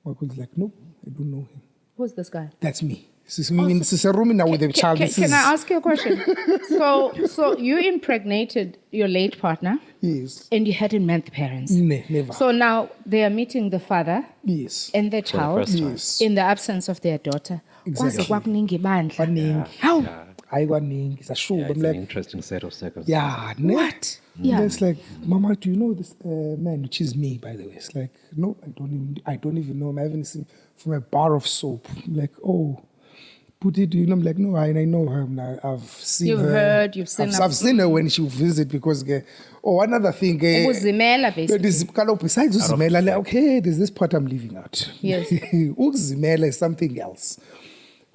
Speaker 4: Makul's like, no, I don't know him.
Speaker 2: Who's this guy?
Speaker 4: That's me. This is a room now with a child.
Speaker 2: Can I ask you a question? So you impregnated your late partner.
Speaker 4: Yes.
Speaker 2: And you hadn't met the parents.
Speaker 4: Never.
Speaker 2: So now they are meeting the father.
Speaker 4: Yes.
Speaker 2: And the child.
Speaker 4: Yes.
Speaker 2: In the absence of their daughter.
Speaker 4: Exactly.
Speaker 2: How?
Speaker 3: It's an interesting set of circumstances.
Speaker 4: Yeah.
Speaker 2: What?
Speaker 4: Yeah. It's like, Mama, do you know this man, which is me, by the way? It's like, no, I don't even know him. I haven't seen him from a bar of soap. I'm like, oh, put it, I'm like, no, I know her. I've seen
Speaker 2: You've
Speaker 4: her.
Speaker 2: Heard, you've seen her.
Speaker 4: I've seen her when she visit because, another thing.
Speaker 2: Uzimela, basically.
Speaker 4: Besides Uzimela, like, okay, there's this part I'm leaving out.
Speaker 2: Yes.
Speaker 4: Uzimela is something else.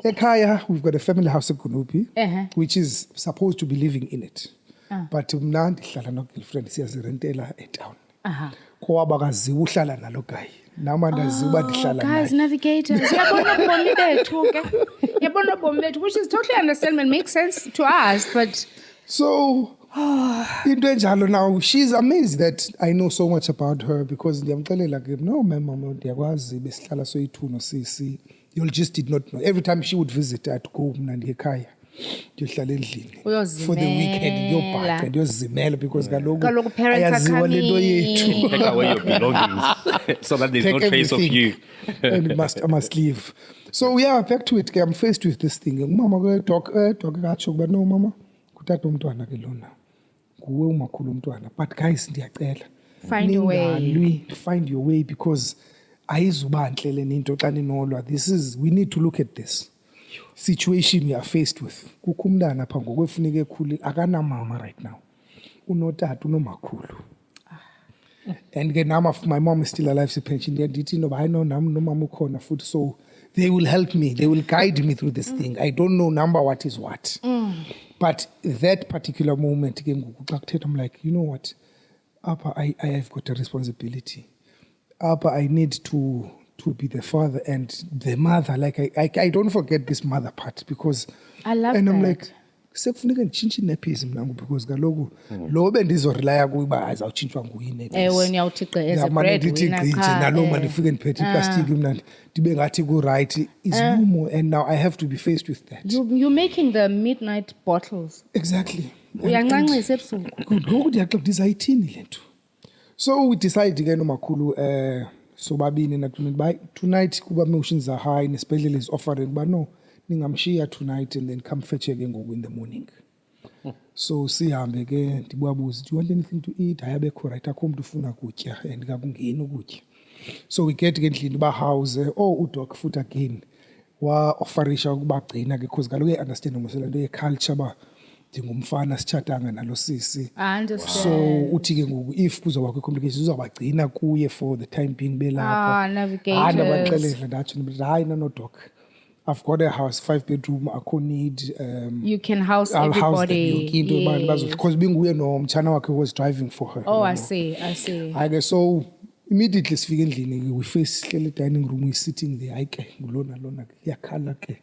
Speaker 4: Ekaya, we've got a family house in Kunupi, which is supposed to be living in it. But mna ndihlala no girlfriend siyazirentela town. Kwa bakaziwa uhlala nalo guy. Nama ndaziwa uba ndihlala naye.
Speaker 2: Guys, navigators. Yabona bomi bethu, which is totally understandable, makes sense to us, but
Speaker 4: so into enjalo now, she's amazed that I know so much about her because ndiyamxelela ke no mama ndiyakwazi besihlala soyi2 no sisi. You just did not know. Every time she would visit, I'd go mna ndiyekhaya. For the weekend, ndiyozimela because kaloku
Speaker 2: parents are coming.
Speaker 3: Take away your belongings so that there's no trace of you.
Speaker 4: And I must leave. So yeah, back to it. I'm faced with this thing. Mama talk but no mama. Kutata umntwana ke lona. Kuwe umakhulu umntwana. But guys, ndiyacela.
Speaker 2: Find your way.
Speaker 4: Find your way because ayizuba nhlele ninto xa ninolwa. We need to look at this situation we are faced with. Kukumntana pha ngokwefuneka ekhulile akana mama right now. Unotata unomakhulu. And again, now my mom is still alive, she's pension. I know no mama ukhona futhi, so they will help me. They will guide me through this thing. I don't know what is what. But that particular moment, I'm like, you know what? Upper, I have got a responsibility. Upper, I need to be the father and the mother. Like I don't forget this mother part because
Speaker 2: I love
Speaker 4: and
Speaker 2: that.
Speaker 4: I'm like, sekufuneka nditshintshe inappies mnangu because kaloku lo bendizorelaya kuba azawutshintshwa nguye inappies.
Speaker 2: When uyawuthi gqi as a
Speaker 4: Ndamane ndithi
Speaker 2: breadwinner,
Speaker 4: gqithi nalo manje ndifike ndiphethe iplastiki mna ndibe ngathi ku-right is no more and now I have to be faced with that.
Speaker 2: You're making the midnight bottles.
Speaker 4: Exactly.
Speaker 2: Uyancancisa ebusuku.
Speaker 4: Ngoku ndiyaxoxa ndizayithini le nto. So we decide ke nomakhulu sobabini nakuthi by tonight kuba emotions are high nesibhedlela is offering but no ningamshiya tonight and then come fetch ke ngoku in the morning. So sihambe ke ndibabuza do you want anything to eat ayabekho right akho umuntu ufuna kutya and kakungeni ukutya. So we get ke endlini bahouse udoc futhi again wa offerisha ukubagcina ke because kaloku understand ngomsela le culture ba ndingumfana sichatanga nalo sisi.
Speaker 2: I understand.
Speaker 4: So uthi ke ngoku if kuzoba complications uzawabagcina kuye for the time being belapha.
Speaker 2: Navigators.
Speaker 4: Ndabaxelela ndathi hayi no doc. I've got a house 5-bedroom akho need
Speaker 2: You can house
Speaker 4: I'll
Speaker 2: everybody.
Speaker 4: house them yonke into abantu because binguye nomtshana wakhe was driving for her.
Speaker 2: Oh, I see.
Speaker 4: Hayi so immediately sifike endlini we face hlele dining room we sitting there hayi ke ngulona lona yakhala ke.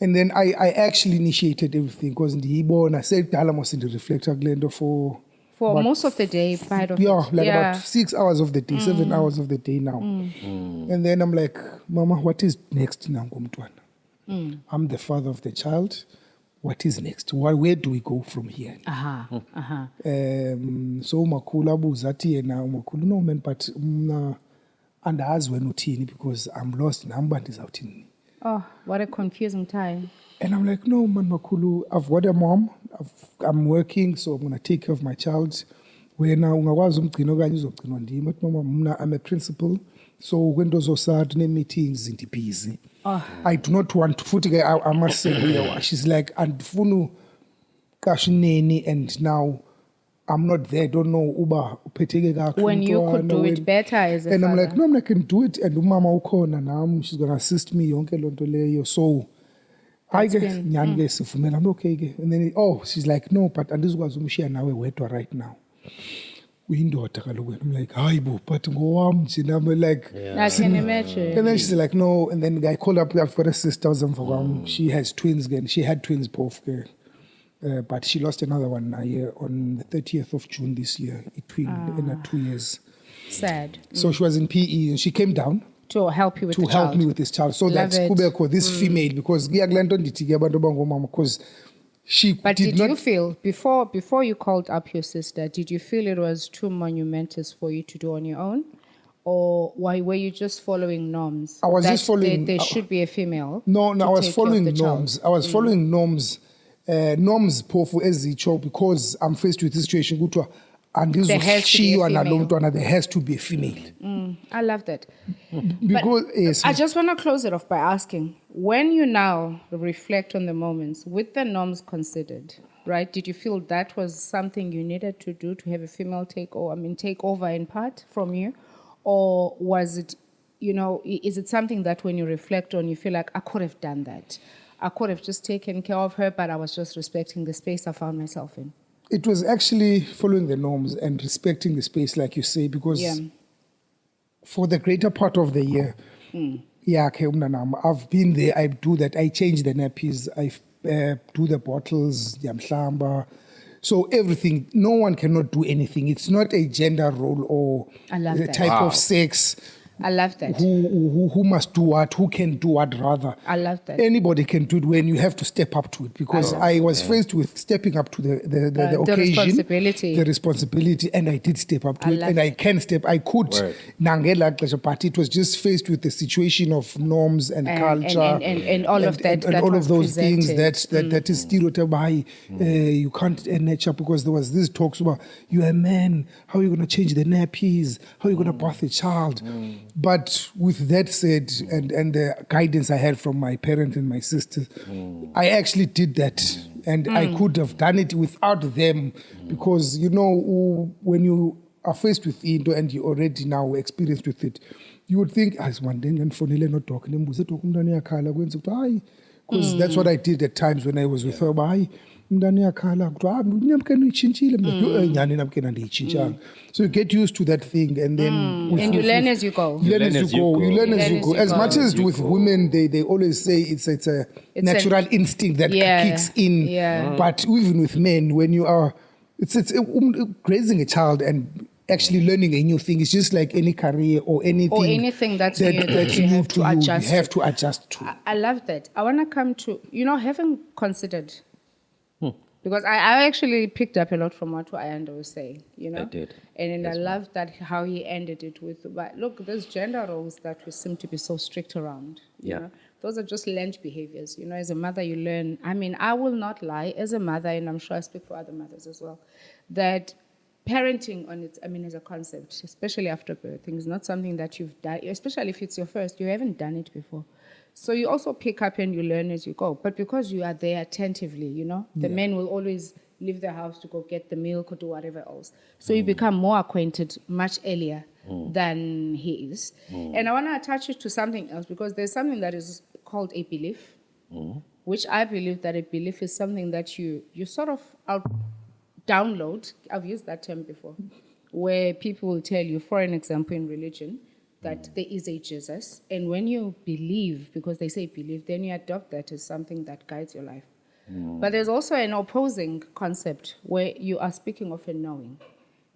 Speaker 4: And then I actually initiated everything because ndiyibona sekudala mos ndireflecta kule nto for
Speaker 2: most of the day, part of
Speaker 4: yeah,
Speaker 2: it.
Speaker 4: like about 6 hours of the day, 7 hours of the day now. And then I'm like, Mama, what is next now, ngomntwana? I'm the father of the child. What is next? Where do we go from here? So umakhulu abuza athi yena umakhulu no man but mna andazi wena uthini because I'm lost namba ndizawuthini.
Speaker 2: Oh, what a confusing time.
Speaker 4: And I'm like, no, man, Makulu, I've got a mom. I'm working, so I'm going to take care of my child. Wena ungakwazi umgcina okanye uzogcinwa ndimi. But mama, mna I'm a principal. So when those are meetings in the busy. I do not want to futhi I must say she's like andifunu kashineni and now I'm not there. Don't know uba uphetheke kakhulu.
Speaker 2: When you could do it better as a
Speaker 4: and
Speaker 2: father.
Speaker 4: I'm like, no, I can do it. And umama ukhona nam, she's going to assist me yonke lonto leyo. So I get nyani ke sivumela I'm okay ke. And then she's like, no, but andizokwazi umshiya nawe wedwa right now. Uyindoda kaloku. I'm like, hayi bo, but ngowam nje I'm like
Speaker 2: I can imagine.
Speaker 4: And then she's like, no, and then I called up, I've got a sister she has twins again. She had twins both there. But she lost another one on the 30th of June this year, in 2 years.
Speaker 2: Sad.
Speaker 4: So she was in PE and she came down
Speaker 2: To help you with the
Speaker 4: to help
Speaker 2: child.
Speaker 4: me with this child. So
Speaker 2: Love
Speaker 4: that's
Speaker 2: it.
Speaker 4: kubeko, this female, because because she
Speaker 2: But
Speaker 4: did not
Speaker 2: you feel, before you called up your sister, did you feel it was too monumentous for you to do on your own? Or why were you just following norms?
Speaker 4: I was
Speaker 2: that
Speaker 4: just following-
Speaker 2: There should be a female.
Speaker 4: No,
Speaker 2: to
Speaker 4: I was
Speaker 2: take care of
Speaker 4: following
Speaker 2: the child.
Speaker 4: norms. I was following norms. Norms phofu ezitsho because I'm faced with this situation kuthiwa
Speaker 2: There has to be a
Speaker 4: andizoshiywa nalo
Speaker 2: female.
Speaker 4: mntwana, there has to be a female.
Speaker 2: I love that.
Speaker 4: Because yes,
Speaker 2: I just want to close it off by asking, when you now reflect on the moments with the norms considered, right? Did you feel that was something you needed to do to have a female take over in part from you? Or was it, is it something that when you reflect on, you feel like I could have done that? I could have just taken care of her, but I was just respecting the space I found myself in.
Speaker 4: it was actually following the norms and respecting the space, like you say, because for the greater part of the year, I've been there, I do that, I change the nappies, I do the bottles, yamhlamba. So everything, no one cannot do anything. It's not a gender role or
Speaker 2: I love
Speaker 4: the
Speaker 2: that.
Speaker 4: type of sex.
Speaker 2: I love that.
Speaker 4: Who must do what, who can do what rather.
Speaker 2: I love that.
Speaker 4: Anybody can do it when you have to step up to it, because I was faced with stepping up to the occasion. The responsibility, and I did step up to it, and I could. But it was just faced with the situation of norms and culture.
Speaker 2: And all of that.
Speaker 4: And
Speaker 2: that
Speaker 4: all
Speaker 2: was
Speaker 4: of those things
Speaker 2: presented.
Speaker 4: that is stereotype. You can't nature, because there was this talks about, you're a man, how are you going to change the nappies? How are you going to birth a child? But with that said, and the guidance I had from my parents and my sisters, I actually did that. And I could have done it without them, because, when you are faced with it and you already now experienced with it, you would think, because that's what I did at times when I was with her. umntana uyakhala kuthiwa namkeni uyitshintshile nyhani namkeni andiyitshintshanga. So you get used to that thing, and then
Speaker 2: And you learn as you go.
Speaker 4: You learn as you go. As much as with women, they always say it's a natural instinct that kicks in.
Speaker 2: Yeah.
Speaker 4: But even with men, when you are, it's raising a child and actually learning a new thing. It's just like any career or anything
Speaker 2: that's new that you have to adjust.
Speaker 4: You have to adjust to.
Speaker 2: I love that. I want to come to, having considered, because I actually picked up a lot from what Ayanda was saying,
Speaker 3: I did.
Speaker 2: And I love that how he ended it with, but look, there's gender roles that we seem to be so strict around. You know? Those are just learned behaviors. As a mother, you learn. I mean, I will not lie, as a mother, and I'm sure I speak for other mothers as well, that parenting on its, as a concept, especially after birthing, is not something that you've done, especially if it's your first, you haven't done it before. So you also pick up and you learn as you go. But because you are there attentively, the men will always leave the house to go get the milk or do whatever else. So you become more acquainted much earlier than he is. And I want to attach it to something else, because there's something that is called a belief, which I believe that a belief is something that you sort of download. I've used that term before, where people will tell you, for an example, in religion, that there is a Jesus. And when you believe, because they say believe, then you adopt that as something that guides your life. But there's also an opposing concept where you are speaking of a knowing.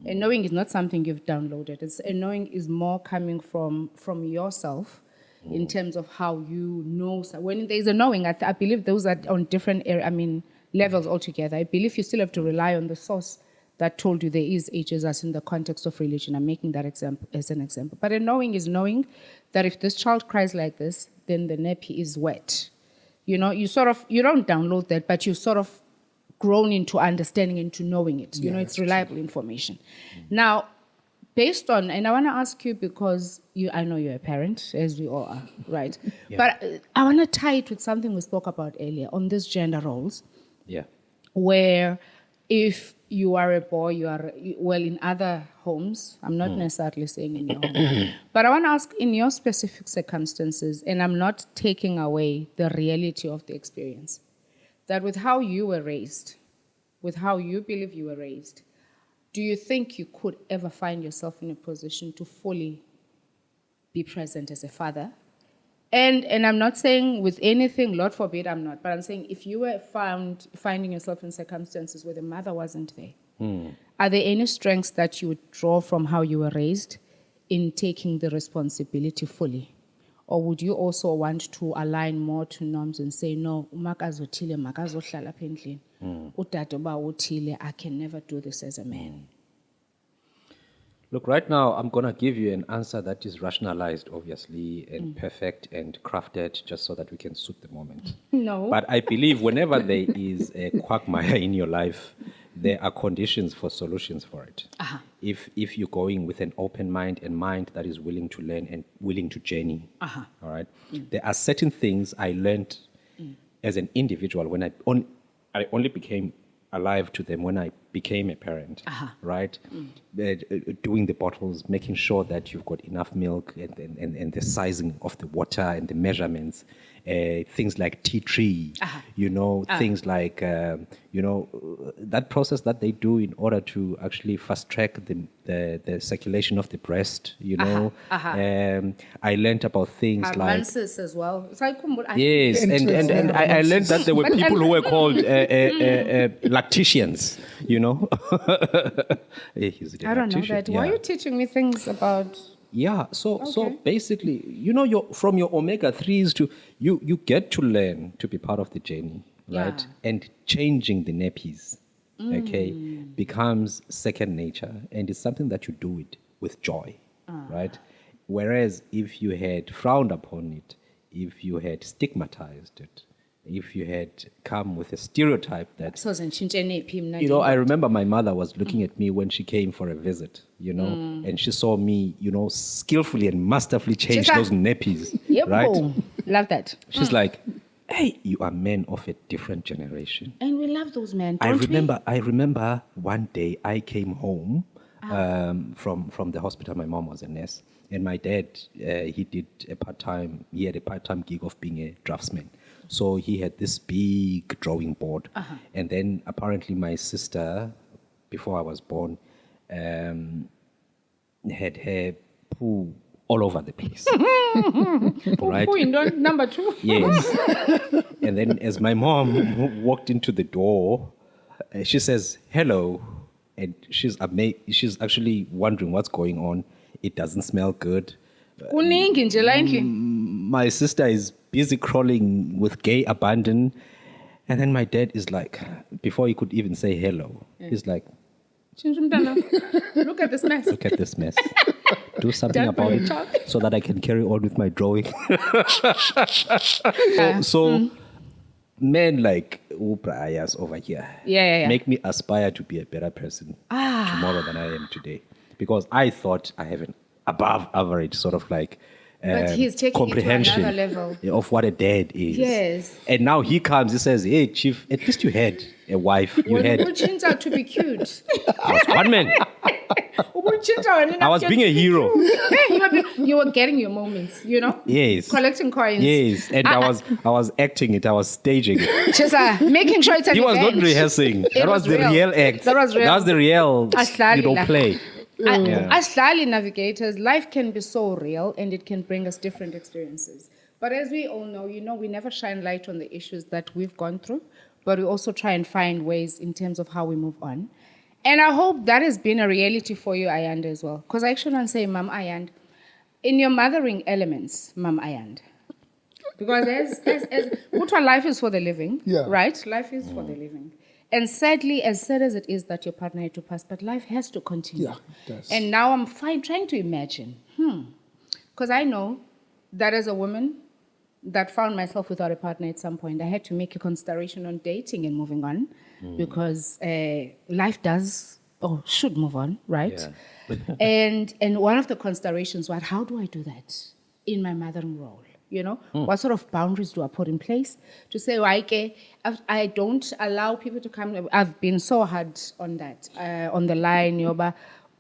Speaker 2: A knowing is not something you've downloaded. A knowing is more coming from yourself in terms of how you know. So when there's a knowing, I believe those are on different levels altogether. I believe you still have to rely on the source that told you there is a Jesus in the context of religion. I'm making that example as an example. But a knowing is knowing that if this child cries like this, then the nappy is wet. You don't download that, but you sort of grown into understanding, into knowing it. It's reliable information. Now, based on, and I want to ask you, because I know you're a parent, as we all are, right? But I want to tie it with something we spoke about earlier on these gender roles.
Speaker 3: Yeah.
Speaker 2: Where if you are a boy, in other homes, I'm not necessarily saying in your home, but I want to ask, in your specific circumstances, and I'm not taking away the reality of the experience, that with how you were raised, with how you believe you were raised, do you think you could ever find yourself in a position to fully be present as a father? And I'm not saying with anything, Lord forbid I'm not, but I'm saying if you were finding yourself in circumstances where the mother wasn't there, are there any strengths that you would draw from how you were raised in taking the responsibility fully? Or would you also want to align more to norms and say, no, I can never do this as a man?
Speaker 3: Look, right now, I'm going to give you an answer that is rationalized, obviously, and perfect and crafted just so that we can suit the moment.
Speaker 2: No.
Speaker 3: But I believe whenever there is a quagmire in your life, there are conditions for solutions for it. If you're going with an open mind and mind that is willing to learn and willing to journey, all right? There are certain things I learned as an individual when I only became alive to them when I became a parent, right? Doing the bottles, making sure that you've got enough milk and the sizing of the water and the measurements, things like tea tree, things like, that process that they do in order to actually fast track the circulation of the breast, I learned about things like...
Speaker 2: as well.
Speaker 3: Yes, and I learned that there were people who were called lacticians,
Speaker 2: I don't know that. Why are you teaching me things about...
Speaker 3: Yeah, so basically, from your omega-3s to you get to learn to be part of the journey, right? And changing the nappies, becomes second nature, and it's something that you do it with joy, right? Whereas if you had frowned upon it, if you had stigmatized it, if you had come with a stereotype that... I remember my mother was looking at me when she came for a visit, and she saw me, skillfully and masterfully change those nappies, right?
Speaker 2: Love that.
Speaker 3: She's like, hey, you are men of a different generation.
Speaker 2: And we love those men,
Speaker 3: I remember one day I came home from the hospital. My mom was a nurse. And my dad, he had a part-time gig of being a draftsman. So he had this big drawing board. And then apparently my sister, before I was born, had her poo all over the place. Right?
Speaker 2: Number 2.
Speaker 3: Yes. And then as my mom walked into the door, she says, hello. And she's amazed. She's actually wondering what's going on. It doesn't smell good.
Speaker 2: Kuningi nje la endlini.
Speaker 3: My sister is busy crawling with gay abandon. And then my dad is like, before he could even say hello, he's like,
Speaker 2: Chinchu mntana. Look at this mess.
Speaker 3: look at this mess. Do something
Speaker 2: Dad,
Speaker 3: about
Speaker 2: will you
Speaker 3: it
Speaker 2: talk?
Speaker 3: so that I can carry on with my drawing. So men like Uprayas over here make me aspire to be a better person tomorrow than I am today. Because I thought I have an above average sort of like
Speaker 2: But he's taking it to
Speaker 3: comprehension
Speaker 2: another level.
Speaker 3: of what a dad is.
Speaker 2: Yes.
Speaker 3: And now he comes, he says, hey, Chief, at least you had a wife. You had
Speaker 2: Ubuntshintsha to be cute.
Speaker 3: I was one man.
Speaker 2: Ubuntshintsha
Speaker 3: I was being a hero.
Speaker 2: You were getting your moments, you know?
Speaker 3: Yes.
Speaker 2: Collecting coins.
Speaker 3: Yes. And I was acting it. I was staging it.
Speaker 2: Chisa, making sure it's an
Speaker 3: He was
Speaker 2: event.
Speaker 3: not rehearsing. That was the real act.
Speaker 2: That was real.
Speaker 3: That was the real,
Speaker 2: Aslali
Speaker 3: play.
Speaker 2: As Lali navigators, life can be so real and it can bring us different experiences. But as we all know, we never shine light on the issues that we've gone through, but we also try and find ways in terms of how we move on. And I hope that has been a reality for you, Ayanda, as well. Because I actually want to say, Mom Ayanda, in your mothering elements, Mom Ayanda. Because as life is for the living, right? Life is for the living. And sadly, as sad as it is that your partner had to pass, but life has to continue.
Speaker 4: Yeah, it does.
Speaker 2: And now I'm trying to imagine, because I know that as a woman that found myself without a partner at some point, I had to make a consideration on dating and moving on, because life does or should move on, right? Yeah. and one of the considerations was, how do I do that in my mothering role? What sort of boundaries do I put in place to say, I don't allow people to come. I've been so hard on that, on the line, Yoba,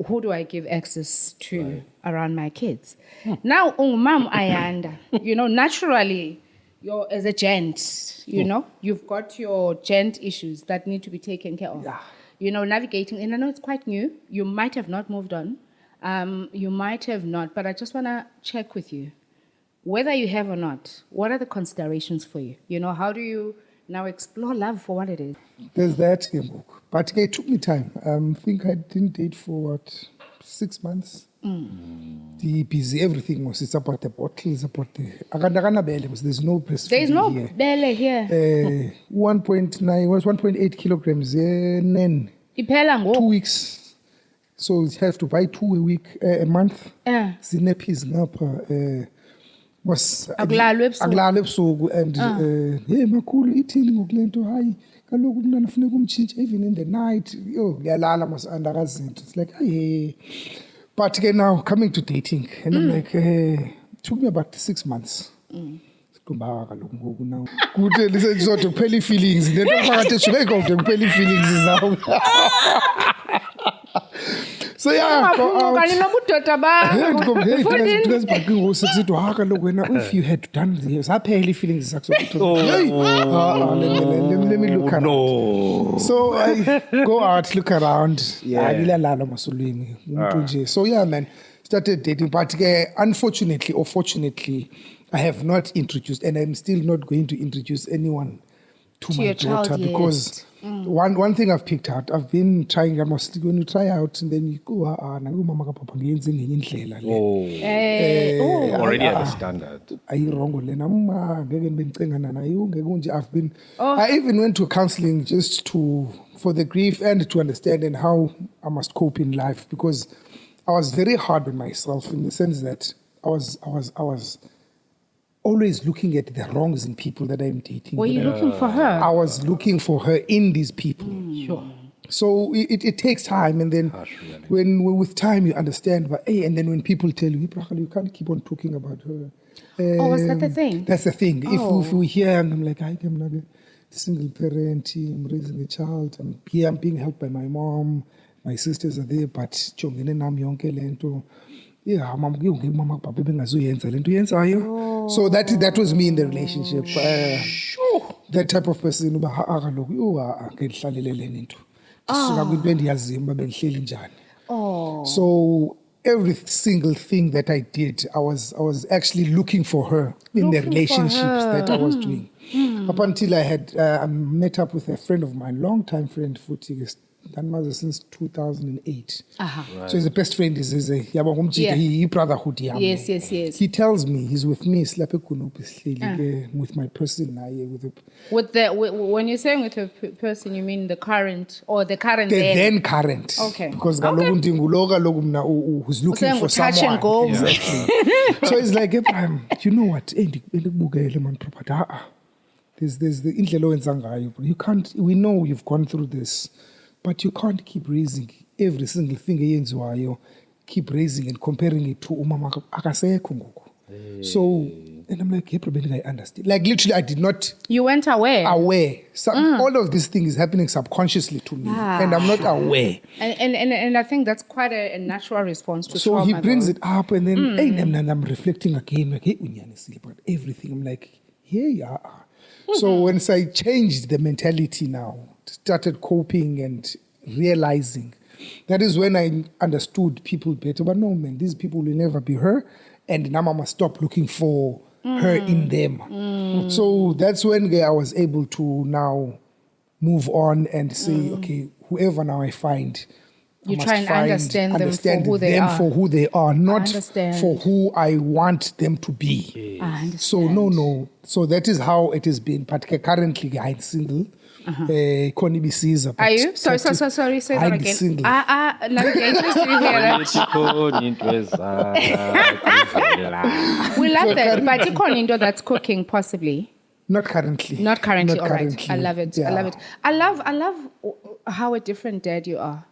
Speaker 2: who do I give access to around my kids? Now, Mom Ayanda, naturally, as a gent, you've got your gent issues that need to be taken care of. Yeah. Navigating, and I know it's quite new. You might have not moved on. You might have not, but I just want to check with you. Whether you have or not, what are the considerations for you? How do you now explore love for what it is?
Speaker 4: There's that book. But it took me time. I think I didn't date for 6 months. The busy, everything it's about the bottle, it's about the... There's no breastfeeding.
Speaker 2: There's no
Speaker 4: here.
Speaker 2: belly here.
Speaker 4: 1.8 kilograms. Then 2 weeks. So you have to buy 2 a week, a month. Zinepis ngapha. Was akulalwe ebusuku and hey makhulu ithini ngokulento hayi kaloku umntana funeka umtshintshe even in the night ngiyalala masandakazinto. It's like hey, but again now coming to dating and I'm like took me about 6 months. Sikumba kaloku ngoku now kude lisenzoto kuphela feelings lento phakathi ejule konke kuphela feelings now. So yeah, if you had done this, I pay feelings. Let me look around.
Speaker 3: No.
Speaker 4: So I go out, look around. So yeah, man, started dating. But unfortunately or fortunately, I have not introduced, and I'm still not going to introduce anyone to my daughter because. One thing I've picked out, I've been trying, when you try out and then you go,
Speaker 3: already at the standard.
Speaker 4: I even went to counseling just for the grief and to understand and how I must cope in life, because I was very hard on myself in the sense that I was always looking at the wrongs in people that I'm dating.
Speaker 2: Were you looking for her?
Speaker 4: I was looking for her in these people.
Speaker 2: Sure.
Speaker 4: So it takes time, and then when with time you understand. But and then when people tell you, you can't keep on talking about her.
Speaker 2: Was that the thing?
Speaker 4: That's the thing. If we hear and I'm like, I'm not a single parent. I'm raising a child. I'm being helped by my mom. My sisters are there, but yeah, mama papa bengazuyenza lento yenzayo. So that was me in the relationship. That type of person uba kaloku ngendihlalele le nto. Ndisuka kwinto endiyaziyo uba bendihleli njani. So every single thing that I did, I was actually looking for her in the relationships that I was doing. Up until I had met up with a friend of mine, long-time friend, since 2008. So his best friend is he brotherhood.
Speaker 2: Yes.
Speaker 4: He tells me he's with me with my person.
Speaker 2: When you're saying with a person, you mean the current or the current
Speaker 4: then current.
Speaker 2: Okay.
Speaker 4: Because who's looking for
Speaker 2: touch and
Speaker 4: someone.
Speaker 2: go.
Speaker 4: Exactly. So it's like, Abraham, you know what? There's the indlela owenza ngayo. You can't. We know you've gone through this, but you can't keep raising every single thing eyenziwayo. Keep raising and comparing it to umama akasekho ngoku. So, and I'm like, I understand. Like literally, I did not.
Speaker 2: You weren't aware.
Speaker 4: All of these things is happening subconsciously to me, and I'm not aware.
Speaker 2: And I think that's quite a natural response to trauma.
Speaker 4: So he brings it up, and then I'm reflecting again, like, hey, about everything. I'm like, yeah. So once I changed the mentality now, started coping and realizing, that is when I understood people better. But no, man, these people will never be her. And now I must stop looking for her in them. So that's when I was able to now move on and say, okay, whoever now I find,
Speaker 2: you try and understand them for
Speaker 4: who they are, not for who I want them to be.
Speaker 2: I understand.
Speaker 4: So no. So that is how it has been. But currently I'm single. Are you?
Speaker 2: Sorry, say that again.
Speaker 4: Single.
Speaker 2: Navigators, do you hear that? We love that. But Ikoninto that's cooking, possibly.
Speaker 4: Not currently.
Speaker 2: All right. I love it.
Speaker 4: Yeah.
Speaker 2: I love it. I love how a different dad you are.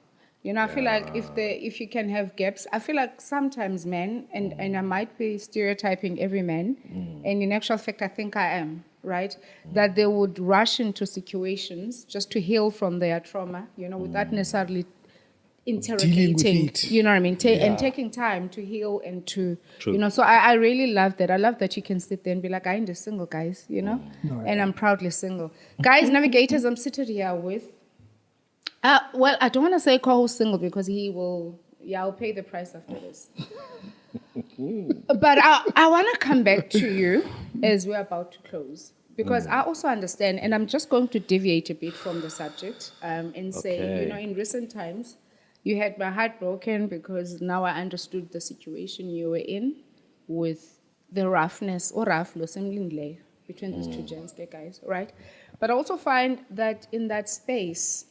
Speaker 2: You know, I feel like if you can have gaps, I feel like sometimes men, and I might be stereotyping every man, and in actual fact, I think I am, right? That they would rush into situations just to heal from their trauma, you know, without necessarily interrogating, you know what I mean? And taking time to heal and to, you know, so I really love that. I love that you can sit there and be like, I ain't a single, guys, you know? And I'm proudly single. Guys, navigators, I'm sitting here with, well, I don't want to say call single because he will, I'll pay the price after this. But I want to come back to you as we're about to close because I also understand, and I'm just going to deviate a bit from the subject and say, you know, in recent times, you had my heart broken because now I understood the situation you were in with the roughness or roughness between these two gents, guys, right? But I also find that in that space,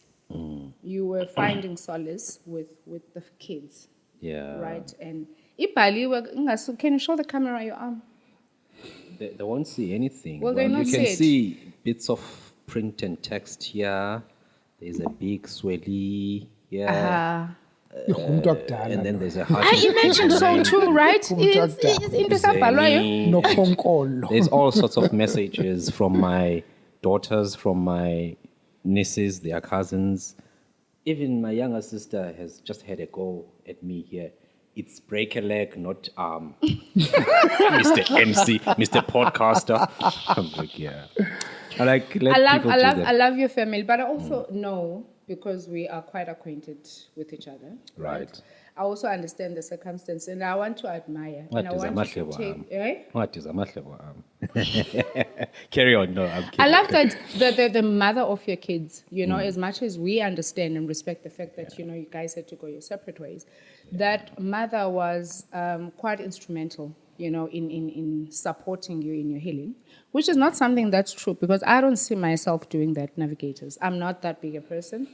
Speaker 2: you were finding solace with the kids.
Speaker 3: Yeah.
Speaker 2: Right? And can you show the camera your arm?
Speaker 3: They won't see anything.
Speaker 2: Well, they not
Speaker 3: you can
Speaker 2: see it.
Speaker 3: see bits of print and text here. There's a big swelly here. And then there's a heart.
Speaker 2: I imagine so too, right?
Speaker 3: There's all sorts of messages from my daughters, from my nieces, their cousins. Even my younger sister has just had a go at me here. It's break a leg, not Mr. MC, Mr. Podcaster. I'm like, yeah. I
Speaker 2: love your family, but I also know, because we are quite acquainted with each other. Right. I also understand the circumstance, and I want to admire. And I want you to take.
Speaker 3: What is Carry on. No, I'm kidding.
Speaker 2: I love that the mother of your kids, you know, as much as we understand and respect the fact that, you know, you guys had to go your separate ways, that mother was quite instrumental, you know, in supporting you in your healing, which is not something that's true because I don't see myself doing that, navigators. I'm not that big a person.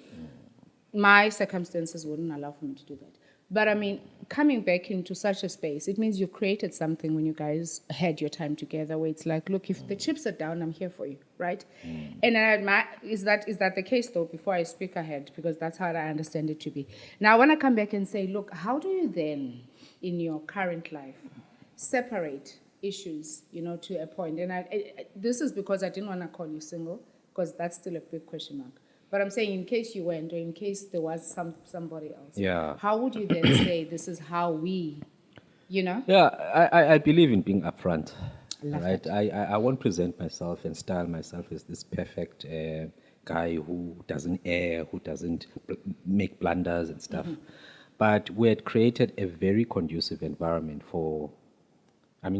Speaker 2: My circumstances wouldn't allow for me to do that. But I mean, coming back into such a space, it means you created something when you guys had your time together where it's like, look, if the chips are down, I'm here for you, right? And I admire, is that the case though, before I speak ahead, because that's how I understand it to be. Now, I want to come back and say, look, how do you then, in your current life, separate issues, you know, to a point? And this is because I didn't want to call you single, because that's still a big question mark. But I'm saying in case you went or in case there was somebody else, how would you then say this is how we you know?
Speaker 3: Yeah, I believe in being upfront.
Speaker 2: Love
Speaker 3: Right? I won't present myself and style myself as this perfect guy who doesn't err, who doesn't make blunders and stuff. But we had created a very conducive environment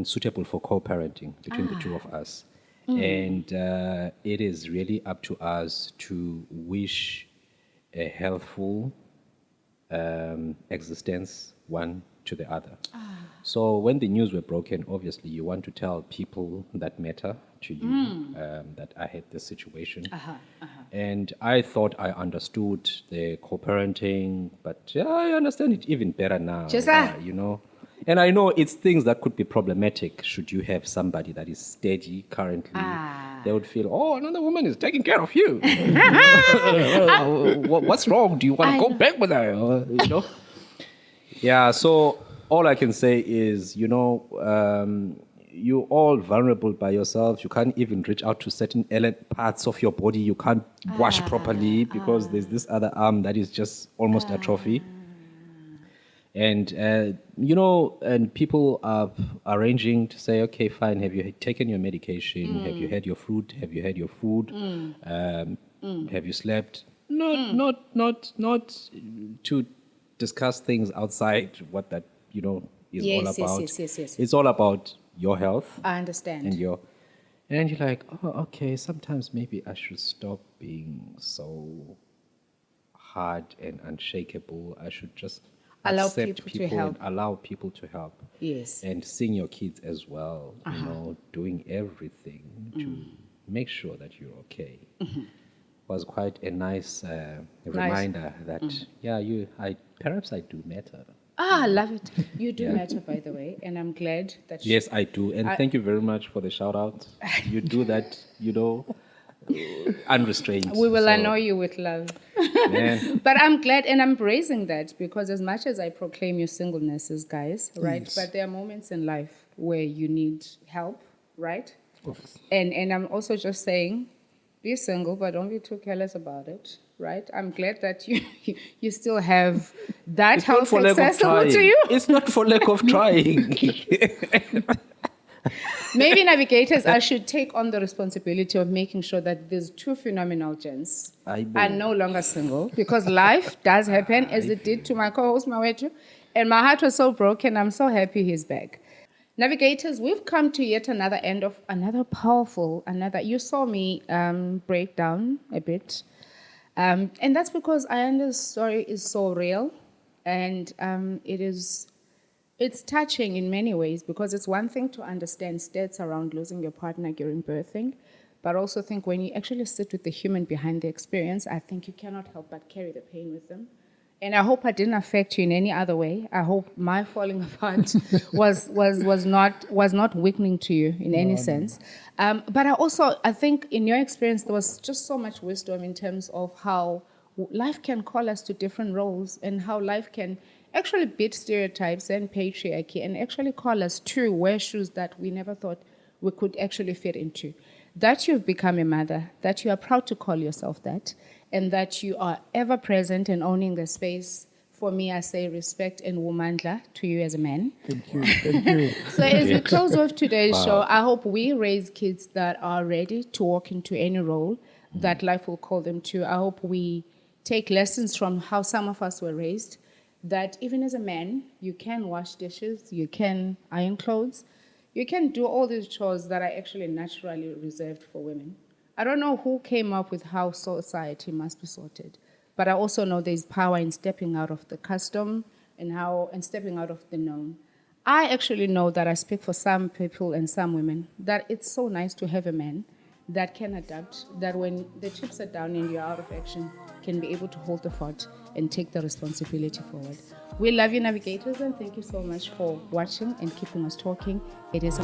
Speaker 3: suitable for co-parenting between the two of us. And it is really up to us to wish a healthful existence one to the other. So when the news were broken, obviously you want to tell people that matter to you that I had this situation. And I thought I understood the co-parenting, but I understand it even better now. You know. And I know it's things that could be problematic should you have somebody that is steady currently. They would feel, oh, another woman is taking care of you. What's wrong? Do you want to go back with her? You know? Yeah, so all I can say is, you're all vulnerable by yourself. You can't even reach out to certain parts of your body. You can't wash properly because there's this other arm that is just almost atrophy. And, and people are arranging to say, okay, fine, have you taken your medication? Have you had your fruit? Have you had your food? Have you slept? Not to discuss things outside what that, is all about.
Speaker 2: Yes.
Speaker 3: It's all about your health.
Speaker 2: I understand.
Speaker 3: And you're like, oh, okay, sometimes maybe I should stop being so hard and unshakable. I should just accept people to help. And allow people to help.
Speaker 2: Yes.
Speaker 3: And seeing your kids as well, doing everything to make sure that you're okay. Was quite a nice reminder that, perhaps I do matter.
Speaker 2: I love it. You do matter, by the way, and I'm glad that
Speaker 3: Yes, I do. And thank you very much for the shout out. You do that, unrestrained.
Speaker 2: We will annoy you with love. But I'm glad and I'm praising that because as much as I proclaim your singleness as guys, right?
Speaker 4: Yes.
Speaker 2: But there are moments in life where you need help, right?
Speaker 4: Yes.
Speaker 2: And I'm also just saying, be single, but don't be too careless about it, right? I'm glad that you still have that help accessible to you.
Speaker 3: It's not for lack of trying.
Speaker 2: Maybe navigators, I should take on the responsibility of making sure that these two phenomenal gents are no longer single because life does happen as it did to my co-host Mawetu. And my heart was so broken. I'm so happy he's back. Navigators, we've come to yet another end of you saw me break down a bit. And that's because Ayanda's story is so real and it's touching in many ways because it's one thing to understand stats around losing your partner during birthing, but also think when you actually sit with the human behind the experience, I think you cannot help but carry the pain with them. And I hope I didn't affect you in any other way. I hope my falling apart was not weakening to you in any sense. But I think in your experience, there was just so much wisdom in terms of how life can call us to different roles and how life can actually beat stereotypes and patriarchy and actually call us to wear shoes that we never thought we could actually fit into. That you've become a mother, that you are proud to call yourself that, and that you are ever present and owning the space. For me, I say respect and womandla to you as a man.
Speaker 4: Thank you.
Speaker 2: So as we close off today's show, I hope we raise kids that are ready to walk into any role that life will call them to. I hope we take lessons from how some of us were raised, that even as a man, you can wash dishes, you can iron clothes, you can do all these chores that are actually naturally reserved for women. I don't know who came up with how society must be sorted, but I also know there's power in stepping out of the custom and stepping out of the norm. I actually know that I speak for some people and some women that it's so nice to have a man that can adapt, that when the chips are down and you're out of action, can be able to hold the fort and take the responsibility forward. We love you, navigators, and thank you so much for watching and keeping us talking. It is a